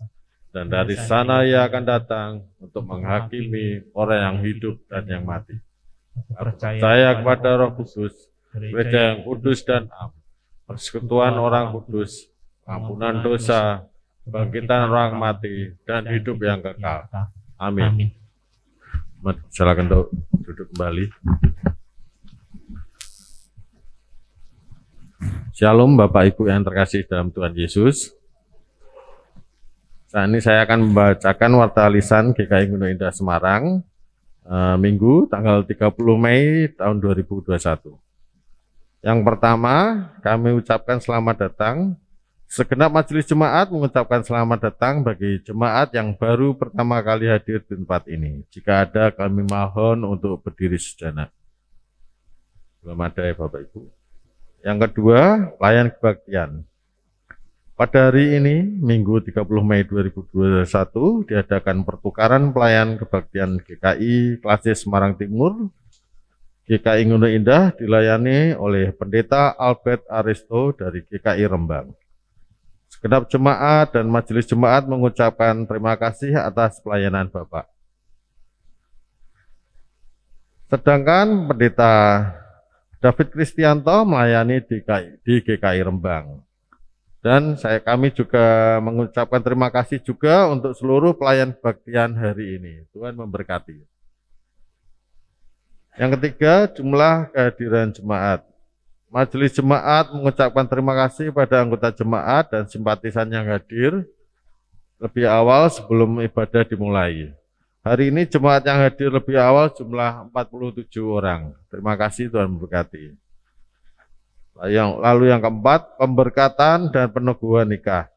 Dan dari sana ia akan datang untuk menghakimi orang yang hidup dan yang mati. Aku percaya kepada Roh Kudus, gereja yang kudus dan am, persekutuan orang kudus, ampunan dosa, bangkitan orang mati, dan hidup yang kekal. Amin. Silakan untuk duduk kembali. Shalom Bapak Ibu yang terkasih dalam Tuhan Yesus. Saat ini saya akan membacakan warta lisan GKI Gunung Indah Semarang, Minggu tanggal 30 Mei tahun 2021. Yang pertama, kami ucapkan selamat datang. Segenap majelis jemaat mengucapkan selamat datang bagi jemaat yang baru pertama kali hadir di tempat ini. Jika ada, kami mohon untuk berdiri sejenak. Belum ada ya Bapak Ibu. Yang kedua, pelayan kebaktian. Pada hari ini, Minggu 30 Mei 2021, diadakan pertukaran pelayan kebaktian GKI Klasis Semarang Timur. GKI Gunung Indah dilayani oleh Pendeta Albert Aristo dari GKI Rembang. Segenap jemaat dan majelis jemaat mengucapkan terima kasih atas pelayanan Bapak. Sedangkan Pendeta David Kristianto melayani di GKI Rembang. Dan kami juga mengucapkan terima kasih juga untuk seluruh pelayan kebaktian hari ini. Tuhan memberkati. Yang ketiga, jumlah kehadiran jemaat. Majelis jemaat mengucapkan terima kasih pada anggota jemaat dan simpatisan yang hadir lebih awal sebelum ibadah dimulai. Hari ini jemaat yang hadir lebih awal jumlah 47 orang. Terima kasih, Tuhan memberkati. Lalu yang keempat, pemberkatan dan peneguhan nikah.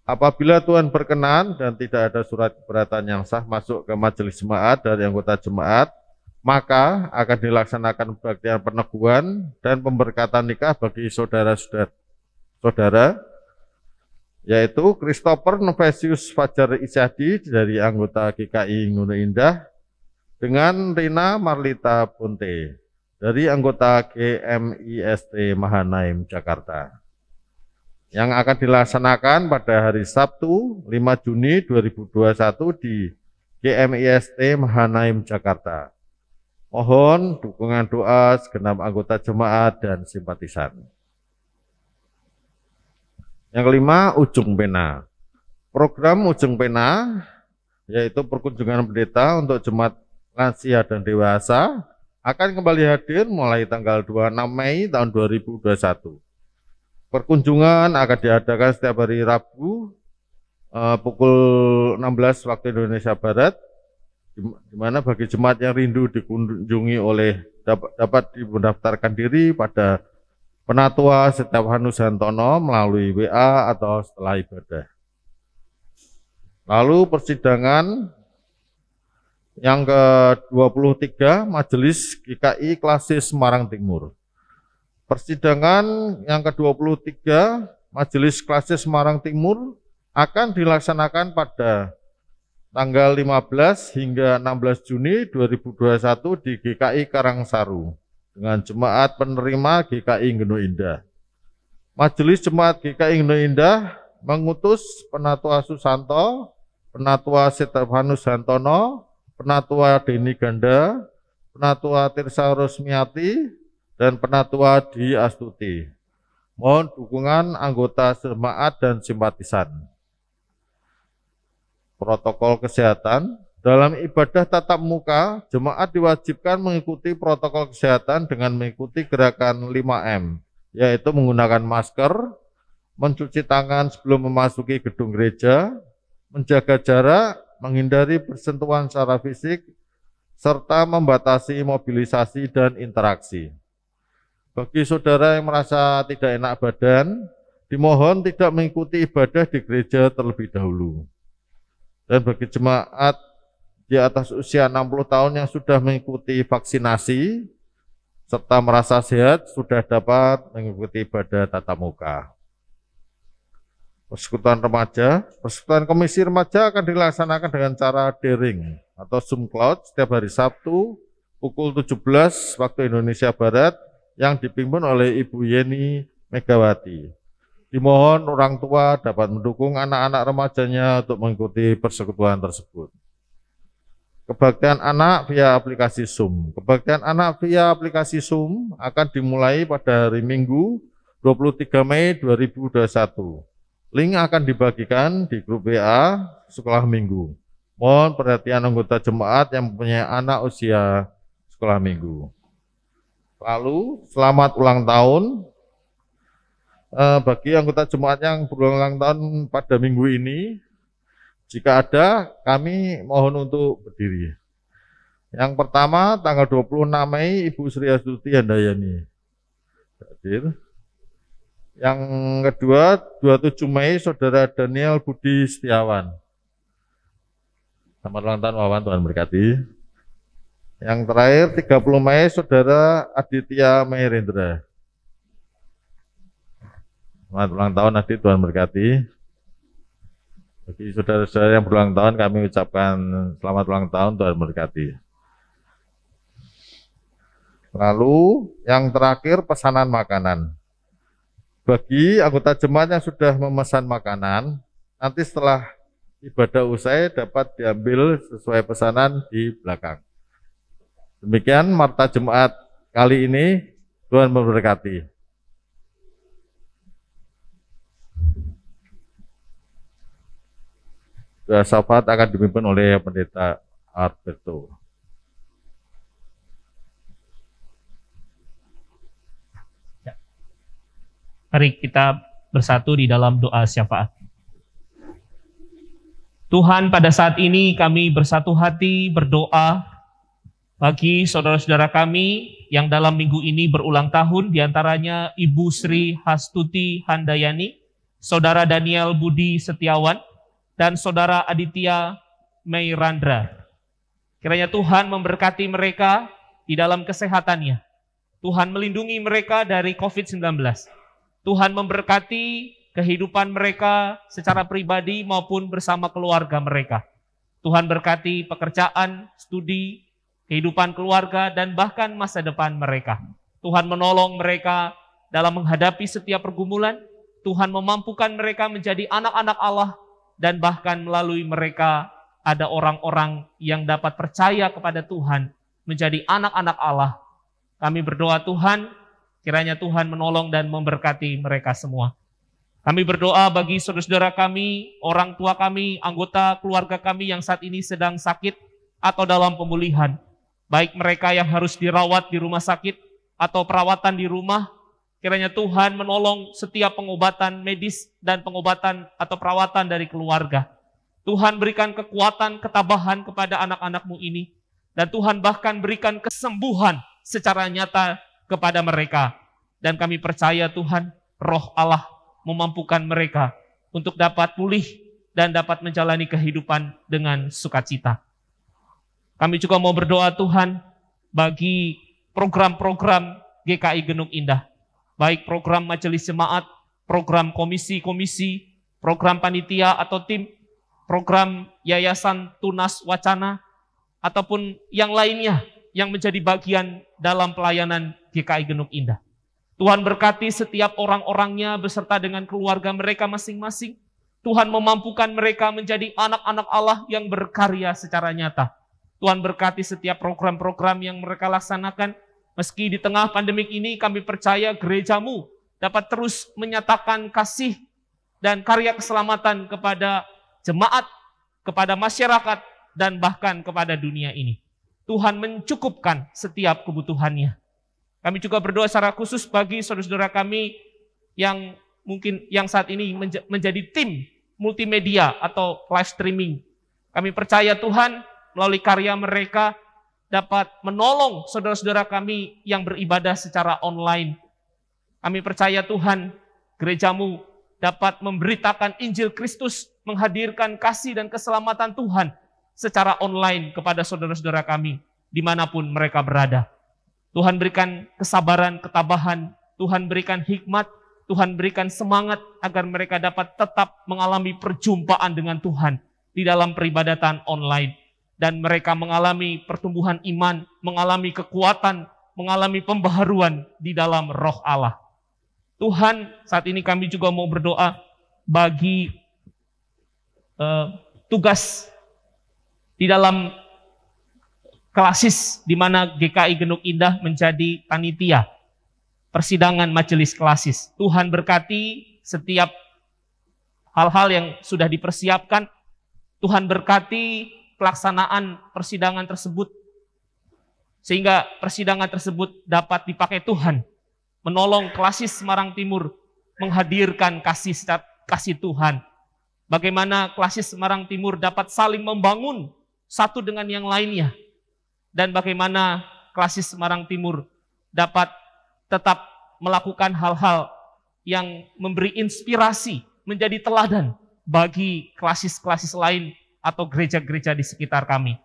Apabila Tuhan berkenan dan tidak ada surat keberatan yang sah masuk ke majelis jemaat dari anggota jemaat, maka akan dilaksanakan kebaktian peneguhan dan pemberkatan nikah bagi saudara-saudara, yaitu Christopher Novesius Fajar Isyadi dari anggota GKI Gunung Indah dengan Rina Marlita Ponte dari anggota GMIST Mahanaim Jakarta, yang akan dilaksanakan pada hari Sabtu 5 Juni 2021 di GMIST Mahanaim Jakarta. Mohon dukungan doa segenap anggota jemaat dan simpatisan. Yang kelima, Ujung Pena. Program Ujung Pena yaitu perkunjungan pendeta untuk jemaat lansia dan dewasa akan kembali hadir mulai tanggal 26 Mei tahun 2021. Perkunjungan akan diadakan setiap hari Rabu pukul 16 waktu Indonesia Barat, di mana bagi jemaat yang rindu dikunjungi dapat mendaftarkan diri pada Penatua Setiawanus Hantono melalui WA atau setelah ibadah. Lalu persidangan yang ke-23 Majelis GKI Klasis Semarang Timur. Persidangan yang ke-23 Majelis Klasis Semarang Timur akan dilaksanakan pada tanggal 15 hingga 16 Juni 2021 di GKI Karangsaru dengan jemaat penerima GKI Ngeno Indah. Majelis Jemaat GKI Ngeno Indah mengutus Penatua Susanto, Penatua Setiawanus Hantono, Penatua Deni Ganda, Penatua Tirsa Rosmiati, dan Penatua Di Astuti. Mohon dukungan anggota jemaat dan simpatisan. Protokol kesehatan. Dalam ibadah tatap muka, jemaat diwajibkan mengikuti protokol kesehatan dengan mengikuti gerakan 5M, yaitu menggunakan masker, mencuci tangan sebelum memasuki gedung gereja, menjaga jarak, menghindari bersentuhan secara fisik, serta membatasi mobilisasi dan interaksi. Bagi saudara yang merasa tidak enak badan, dimohon tidak mengikuti ibadah di gereja terlebih dahulu. Dan bagi jemaat di atas usia 60 tahun yang sudah mengikuti vaksinasi serta merasa sehat sudah dapat mengikuti ibadah tatap muka. Persekutuan remaja, persekutuan komisi remaja akan dilaksanakan dengan cara daring atau Zoom Cloud setiap hari Sabtu pukul 17 waktu Indonesia Barat yang dipimpin oleh Ibu Yeni Megawati. Dimohon orang tua dapat mendukung anak-anak remajanya untuk mengikuti persekutuan tersebut. Kebaktian anak via aplikasi Zoom. Kebaktian anak via aplikasi Zoom akan dimulai pada hari Minggu 23 Mei 2021. Link akan dibagikan di grup WA sekolah minggu. Mohon perhatian anggota jemaat yang mempunyai anak usia sekolah minggu. Lalu, selamat ulang tahun bagi anggota jemaat yang berulang tahun pada minggu ini. Jika ada, kami mohon untuk berdiri. Yang pertama, tanggal 26 Mei, Ibu Sri Astuti Handayani hadir. Yang kedua, 27 Mei, Saudara Daniel Budi Setiawan. Selamat ulang tahun, Wawan, Tuhan berkati. Yang terakhir, 30 Mei, Saudara Aditya Meherendra. Selamat ulang tahun, Adit, Tuhan berkati. Bagi saudara-saudara yang berulang tahun, kami ucapkan selamat ulang tahun, Tuhan berkati. Lalu yang terakhir pesanan makanan. Bagi anggota jemaat yang sudah memesan makanan, nanti setelah ibadah usai dapat diambil sesuai pesanan di belakang. Demikian Marta Jemaat kali ini, Tuhan memberkati. Sahabat akan dipimpin oleh Pendeta Alberto. Mari kita bersatu di dalam doa syafaat. Tuhan, pada saat ini kami bersatu hati berdoa bagi saudara-saudara kami yang dalam minggu ini berulang tahun, diantaranya Ibu Sri Astuti Handayani, Saudara Daniel Budi Setiawan, dan Saudara Aditya Meherendra. Kiranya Tuhan memberkati mereka di dalam kesehatannya. Tuhan melindungi mereka dari COVID-19. Tuhan memberkati kehidupan mereka secara pribadi maupun bersama keluarga mereka. Tuhan berkati pekerjaan, studi, kehidupan keluarga, dan bahkan masa depan mereka. Tuhan menolong mereka dalam menghadapi setiap pergumulan. Tuhan memampukan mereka menjadi anak-anak Allah, dan bahkan melalui mereka ada orang-orang yang dapat percaya kepada Tuhan menjadi anak-anak Allah. Kami berdoa Tuhan, kiranya Tuhan menolong dan memberkati mereka semua. Kami berdoa bagi saudara-saudara kami, orang tua kami, anggota keluarga kami yang saat ini sedang sakit atau dalam pemulihan. Baik mereka yang harus dirawat di rumah sakit atau perawatan di rumah, kiranya Tuhan menolong setiap pengobatan medis dan pengobatan atau perawatan dari keluarga. Tuhan berikan kekuatan, ketabahan kepada anak-anak-Mu ini. Dan Tuhan bahkan berikan kesembuhan secara nyata kepada mereka. Dan kami percaya Tuhan, Roh Allah memampukan mereka untuk dapat pulih dan dapat menjalani kehidupan dengan sukacita. Kami juga mau berdoa Tuhan bagi program-program GKI Genuk Indah, baik program majelis jemaat, program komisi-komisi, program panitia atau tim, program yayasan tunas wacana, ataupun yang lainnya yang menjadi bagian dalam pelayanan GKI Genuk Indah. Tuhan berkati setiap orang-orangnya beserta dengan keluarga mereka masing-masing. Tuhan memampukan mereka menjadi anak-anak Allah yang berkarya secara nyata. Tuhan berkati setiap program-program yang mereka laksanakan. Meski di tengah pandemik ini kami percaya gerejamu dapat terus menyatakan kasih dan karya keselamatan kepada jemaat, kepada masyarakat, dan bahkan kepada dunia ini. Tuhan mencukupkan setiap kebutuhannya. Kami juga berdoa secara khusus bagi saudara-saudara kami yang mungkin yang saat ini menjadi tim multimedia atau live streaming. Kami percaya Tuhan melalui karya mereka dapat menolong saudara-saudara kami yang beribadah secara online. Kami percaya Tuhan, gerejamu dapat memberitakan Injil Kristus, menghadirkan kasih dan keselamatan Tuhan secara online kepada saudara-saudara kami, dimanapun mereka berada. Tuhan berikan kesabaran, ketabahan, Tuhan berikan hikmat, Tuhan berikan semangat agar mereka dapat tetap mengalami perjumpaan dengan Tuhan di dalam peribadatan online. Dan mereka mengalami pertumbuhan iman, mengalami kekuatan, mengalami pembaharuan di dalam Roh Allah. Tuhan, saat ini kami juga mau berdoa bagi tugas di dalam klasis di mana GKI Genuk Indah menjadi panitia persidangan majelis klasis. Tuhan berkati setiap hal-hal yang sudah dipersiapkan. Tuhan berkati pelaksanaan persidangan tersebut sehingga persidangan tersebut dapat dipakai Tuhan menolong klasis Semarang Timur menghadirkan kasih Tuhan. Bagaimana klasis Semarang Timur dapat saling membangun satu dengan yang lainnya. Dan bagaimana klasis Semarang Timur dapat tetap melakukan hal-hal yang memberi inspirasi, menjadi teladan bagi klasis-klasis lain atau gereja-gereja di sekitar kami.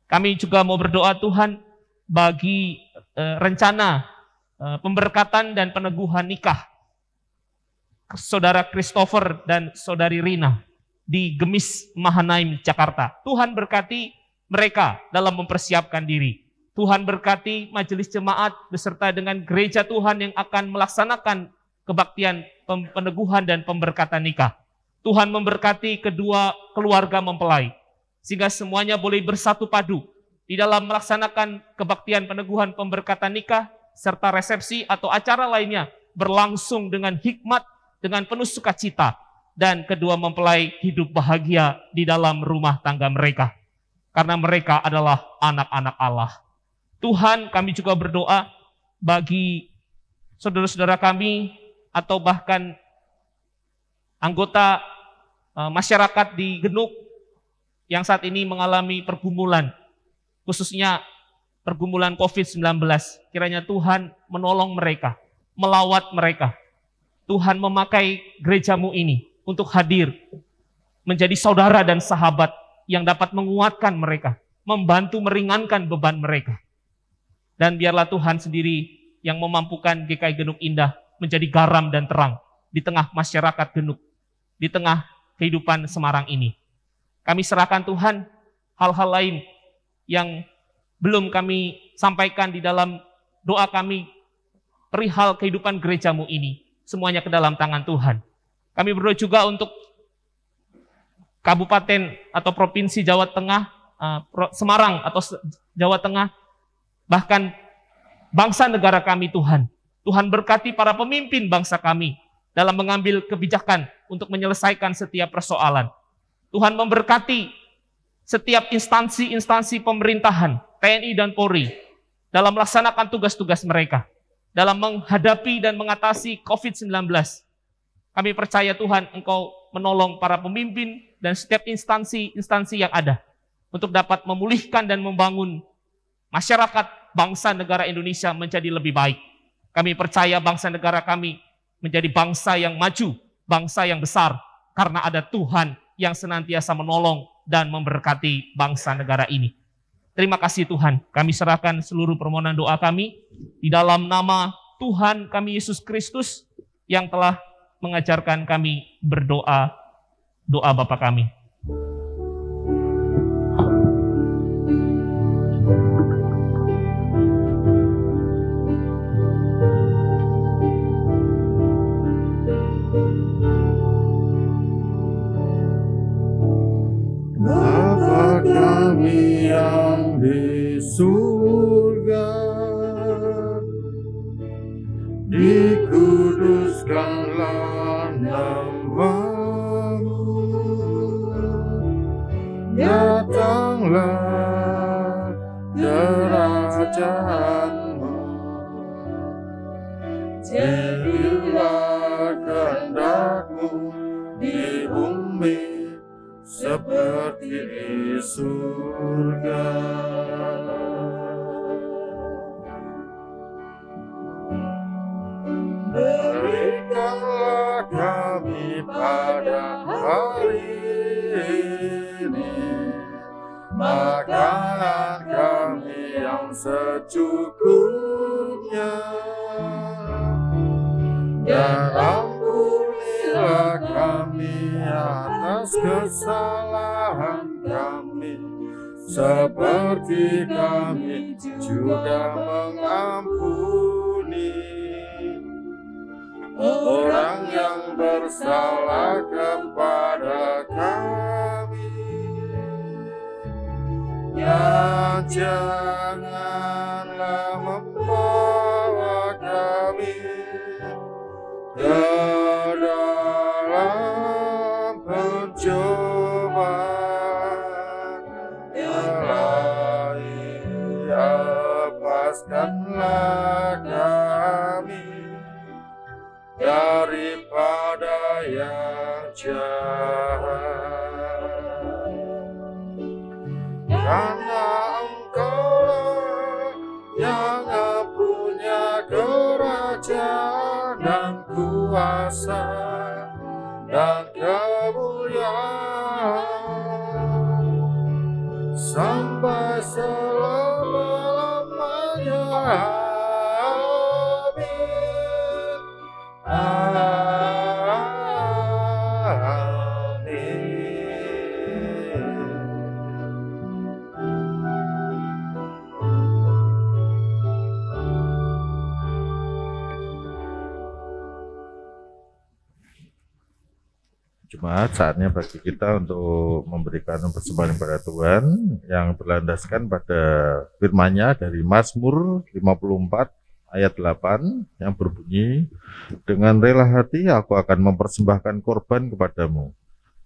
Kami juga mau berdoa Tuhan bagi rencana pemberkatan dan peneguhan nikah Saudara Christopher dan Saudari Rina di Gemis Mahanaim, Jakarta. Tuhan berkati mereka dalam mempersiapkan diri. Tuhan berkati majelis jemaat beserta dengan gereja Tuhan yang akan melaksanakan kebaktian peneguhan dan pemberkatan nikah. Tuhan memberkati kedua keluarga mempelai, sehingga semuanya boleh bersatu padu di dalam melaksanakan kebaktian peneguhan pemberkatan nikah, serta resepsi atau acara lainnya berlangsung dengan hikmat, dengan penuh sukacita, dan kedua mempelai hidup bahagia di dalam rumah tangga mereka. Karena mereka adalah anak-anak Allah. Tuhan, kami juga berdoa bagi saudara-saudara kami atau bahkan anggota masyarakat di Genuk yang saat ini mengalami pergumulan, khususnya pergumulan COVID-19. Kiranya Tuhan menolong mereka, melawat mereka. Tuhan memakai gerejamu ini untuk hadir menjadi saudara dan sahabat yang dapat menguatkan mereka, membantu meringankan beban mereka. Dan biarlah Tuhan sendiri yang memampukan GKI Genuk Indah menjadi garam dan terang di tengah masyarakat Genuk, di tengah kehidupan Semarang ini. Kami serahkan Tuhan hal-hal lain yang belum kami sampaikan di dalam doa kami perihal kehidupan gerejamu ini. Semuanya ke dalam tangan Tuhan. Kami berdoa juga untuk Kabupaten atau Provinsi Jawa Tengah, Semarang atau Jawa Tengah, bahkan bangsa negara kami Tuhan. Tuhan berkati para pemimpin bangsa kami dalam mengambil kebijakan untuk menyelesaikan setiap persoalan. Tuhan memberkati setiap instansi-instansi pemerintahan, TNI dan Polri, dalam melaksanakan tugas-tugas mereka, dalam menghadapi dan mengatasi COVID-19. Kami percaya Tuhan, Engkau menolong para pemimpin dan setiap instansi-instansi yang ada untuk dapat memulihkan dan membangun masyarakat bangsa negara Indonesia menjadi lebih baik. Kami percaya bangsa negara kami menjadi bangsa yang maju, bangsa yang besar, karena ada Tuhan yang senantiasa menolong dan memberkati bangsa negara ini. Terima kasih Tuhan, kami serahkan seluruh permohonan doa kami di dalam nama Tuhan kami Yesus Kristus yang telah mengajarkan kami berdoa, doa Bapa kami. Bapa kami yang di surga, dikuduskanlah nama-Mu, datanglah kerajaan-Mu, jadilah kehendak-Mu di bumi seperti di surga. Berikanlah kami pada hari ini makanan kami yang secukupnya, dan ampunilah kami atas kesalahan kami, seperti kami juga mengampuni orang yang bersalah kepada kami. Dan janganlah membawa kami ke dalam pencobaan, tetapi lepaskanlah kami daripada yang jahat. Karena Engkau-lah yang punya kerajaan dan kuasa dan kemuliaan sampai selama-lamanya. Amin. Jemaat, saatnya bagi kita untuk memberikan persembahan kepada Tuhan yang berlandaskan pada firman-Nya dari Mazmur 54 ayat 8 yang berbunyi, dengan rela hati aku akan mempersembahkan korban kepadamu,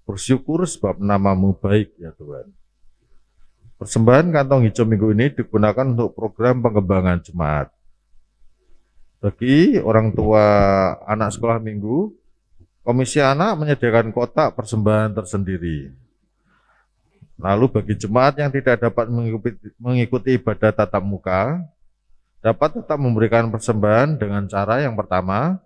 bersyukur sebab nama-Mu baik ya Tuhan. Persembahan kantong hijau minggu ini digunakan untuk program pengembangan jemaat. Bagi orang tua anak sekolah minggu, Komisi Anak menyediakan kotak persembahan tersendiri. Lalu bagi jemaat yang tidak dapat mengikuti ibadah tatap muka, dapat tetap memberikan persembahan dengan cara yang pertama,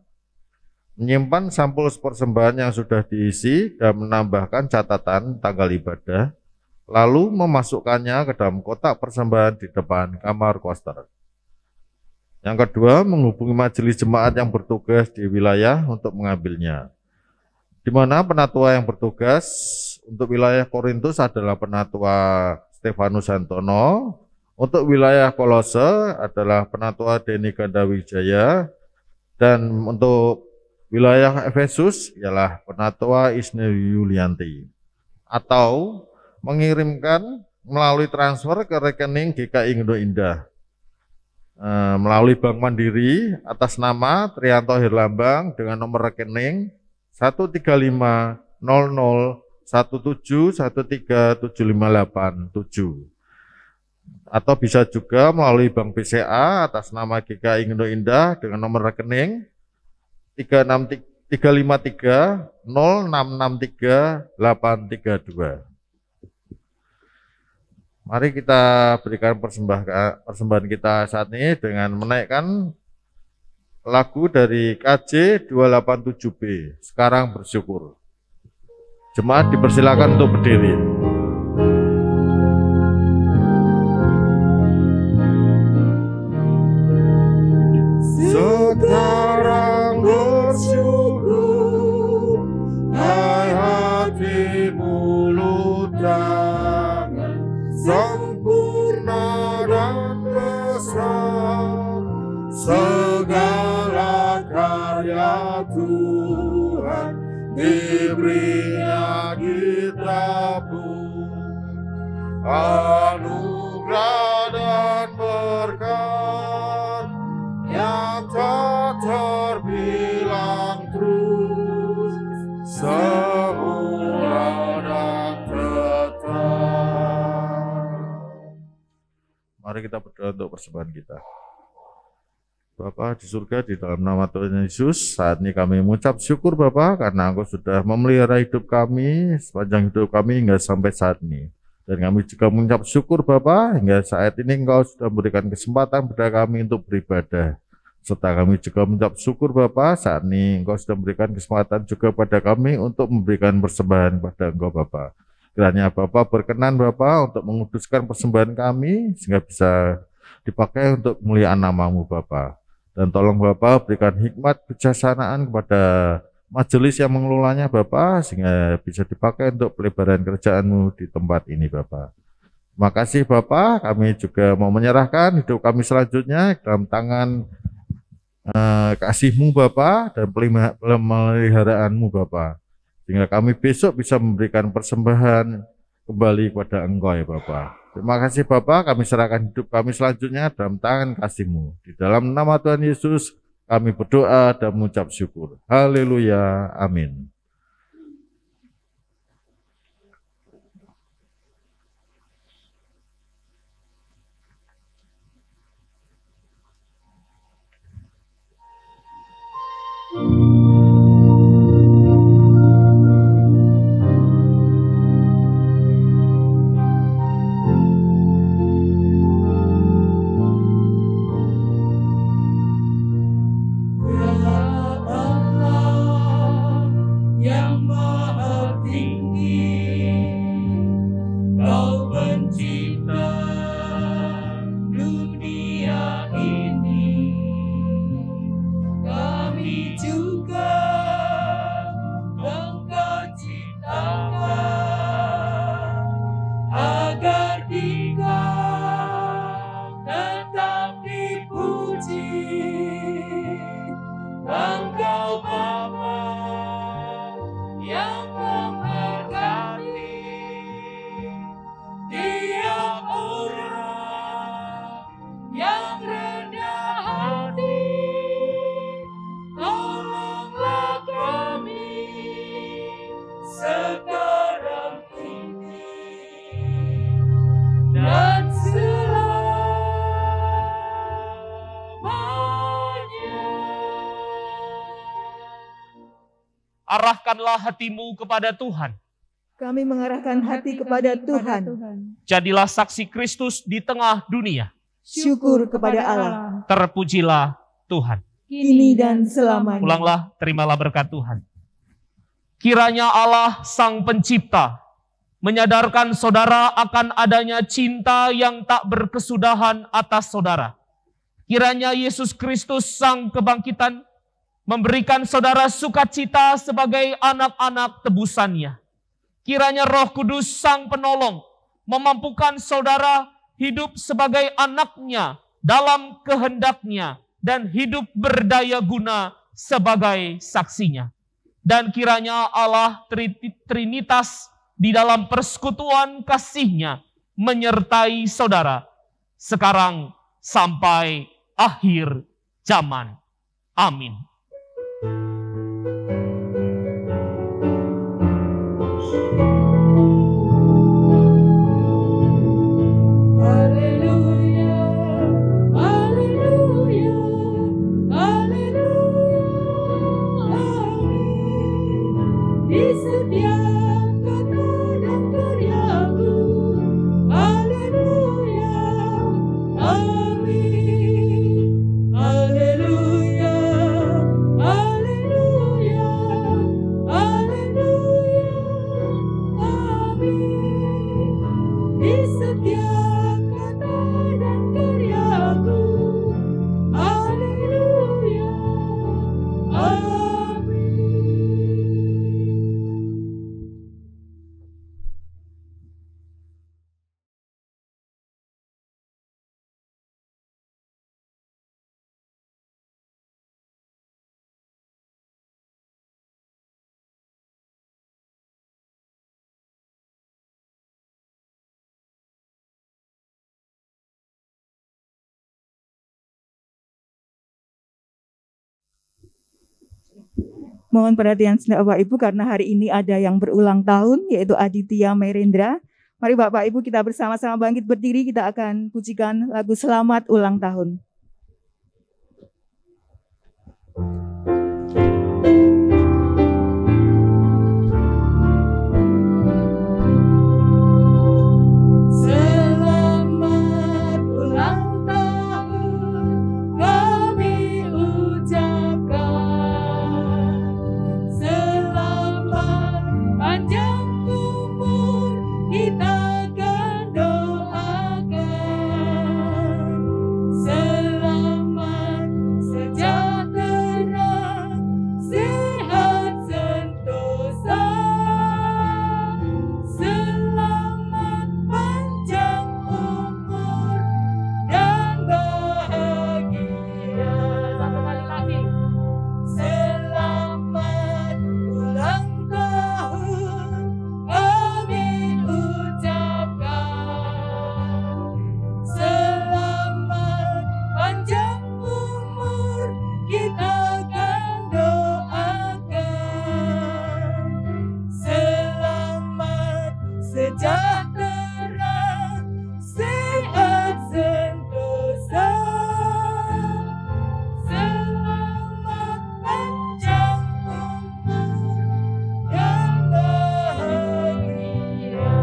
menyimpan sampul persembahan yang sudah diisi dan menambahkan catatan tanggal ibadah, lalu memasukkannya ke dalam kotak persembahan di depan kamar koster. Yang kedua, menghubungi majelis jemaat yang bertugas di wilayah untuk mengambilnya, di mana penatua yang bertugas untuk wilayah Korintus adalah penatua Stefanus Santono, untuk wilayah Kolose adalah penatua Denny Gandawijaya, dan untuk wilayah Efesus ialah penatua Isne Yulianti, atau mengirimkan melalui transfer ke rekening GKI Indo Indah melalui Bank Mandiri atas nama Trianto Herlambang dengan nomor rekening 1350017137587, atau bisa juga melalui Bank BCA atas nama GKI Indo Indah dengan nomor rekening 3530663 Mari kita berikan persembahan kita saat ini dengan menaikkan lagu dari KJ 287B, Sekarang Bersyukur. Jemaat dipersilakan untuk berdiri. Sekarang bersyukur, hai hati mulut jangan sempurna dan besar segala karya Tuhan diberinya kita pun anugerah dan berkat yang tak terbilang terus semula dan tetap. Mari kita berdoa untuk persembahan kita. Bapa di surga, di dalam nama Tuhan Yesus, saat ini kami mengucap syukur Bapa karena Engkau sudah memelihara hidup kami sepanjang hidup kami hingga sampai saat ini. Dan kami juga mengucap syukur Bapa hingga saat ini Engkau sudah memberikan kesempatan kepada kami untuk beribadah. Serta kami juga mengucap syukur Bapa saat ini Engkau sudah memberikan kesempatan juga pada kami untuk memberikan persembahan kepada Engkau Bapa. Kiranya Bapa berkenan Bapa untuk menguduskan persembahan kami sehingga bisa dipakai untuk kemuliaan nama-Mu Bapa. Dan tolong Bapa berikan hikmat kebijaksanaan kepada majelis yang mengelolanya Bapa sehingga bisa dipakai untuk pelebaran kerjaan-Mu di tempat ini Bapa. Terima kasih Bapa, kami juga mau menyerahkan hidup kami selanjutnya dalam tangan kasih-Mu Bapa dan pemeliharaanmu Bapa. Sehingga kami besok bisa memberikan persembahan kembali kepada Engkau ya Bapa. Terima kasih Bapa, kami serahkan hidup kami selanjutnya dalam tangan kasih-Mu. Di dalam nama Tuhan Yesus kami berdoa dan mengucap syukur. Haleluya, amin. Arahkanlah hatimu kepada Tuhan. Kami mengarahkan hati kepada Tuhan. Jadilah saksi Kristus di tengah dunia. Syukur kepada Allah. Terpujilah Tuhan. Kini dan selamanya. Pulanglah, terimalah berkat Tuhan. Kiranya Allah Sang Pencipta menyadarkan saudara akan adanya cinta yang tak berkesudahan atas saudara. Kiranya Yesus Kristus Sang Kebangkitan memberikan saudara sukacita sebagai anak-anak tebusannya. Kiranya Roh Kudus Sang Penolong memampukan saudara hidup sebagai anaknya dalam kehendaknya dan hidup berdaya guna sebagai saksinya. Dan kiranya Allah Trinitas di dalam persekutuan kasih-Nya menyertai saudara sekarang sampai akhir zaman. Amin. Haleluya, Mohon perhatian Bapak Ibu karena hari ini ada yang berulang tahun yaitu Aditya Merendra. Mari Bapak Ibu kita bersama-sama bangkit berdiri, kita akan pujikan lagu Selamat Ulang Tahun. Selamat ulang tahun kami ucapkan. Selamat panjang umur kita akan doakan. Selamat sejahtera, sehat sentosa. Selamat panjang umur dan bahagia. Satu kali lagi. Selamat ulang tahun kami ucapkan. Selamat panjang umur kita akan doakan. Selamat sejahtera, sehat sentosa. Selamat panjang umur dan bahagia.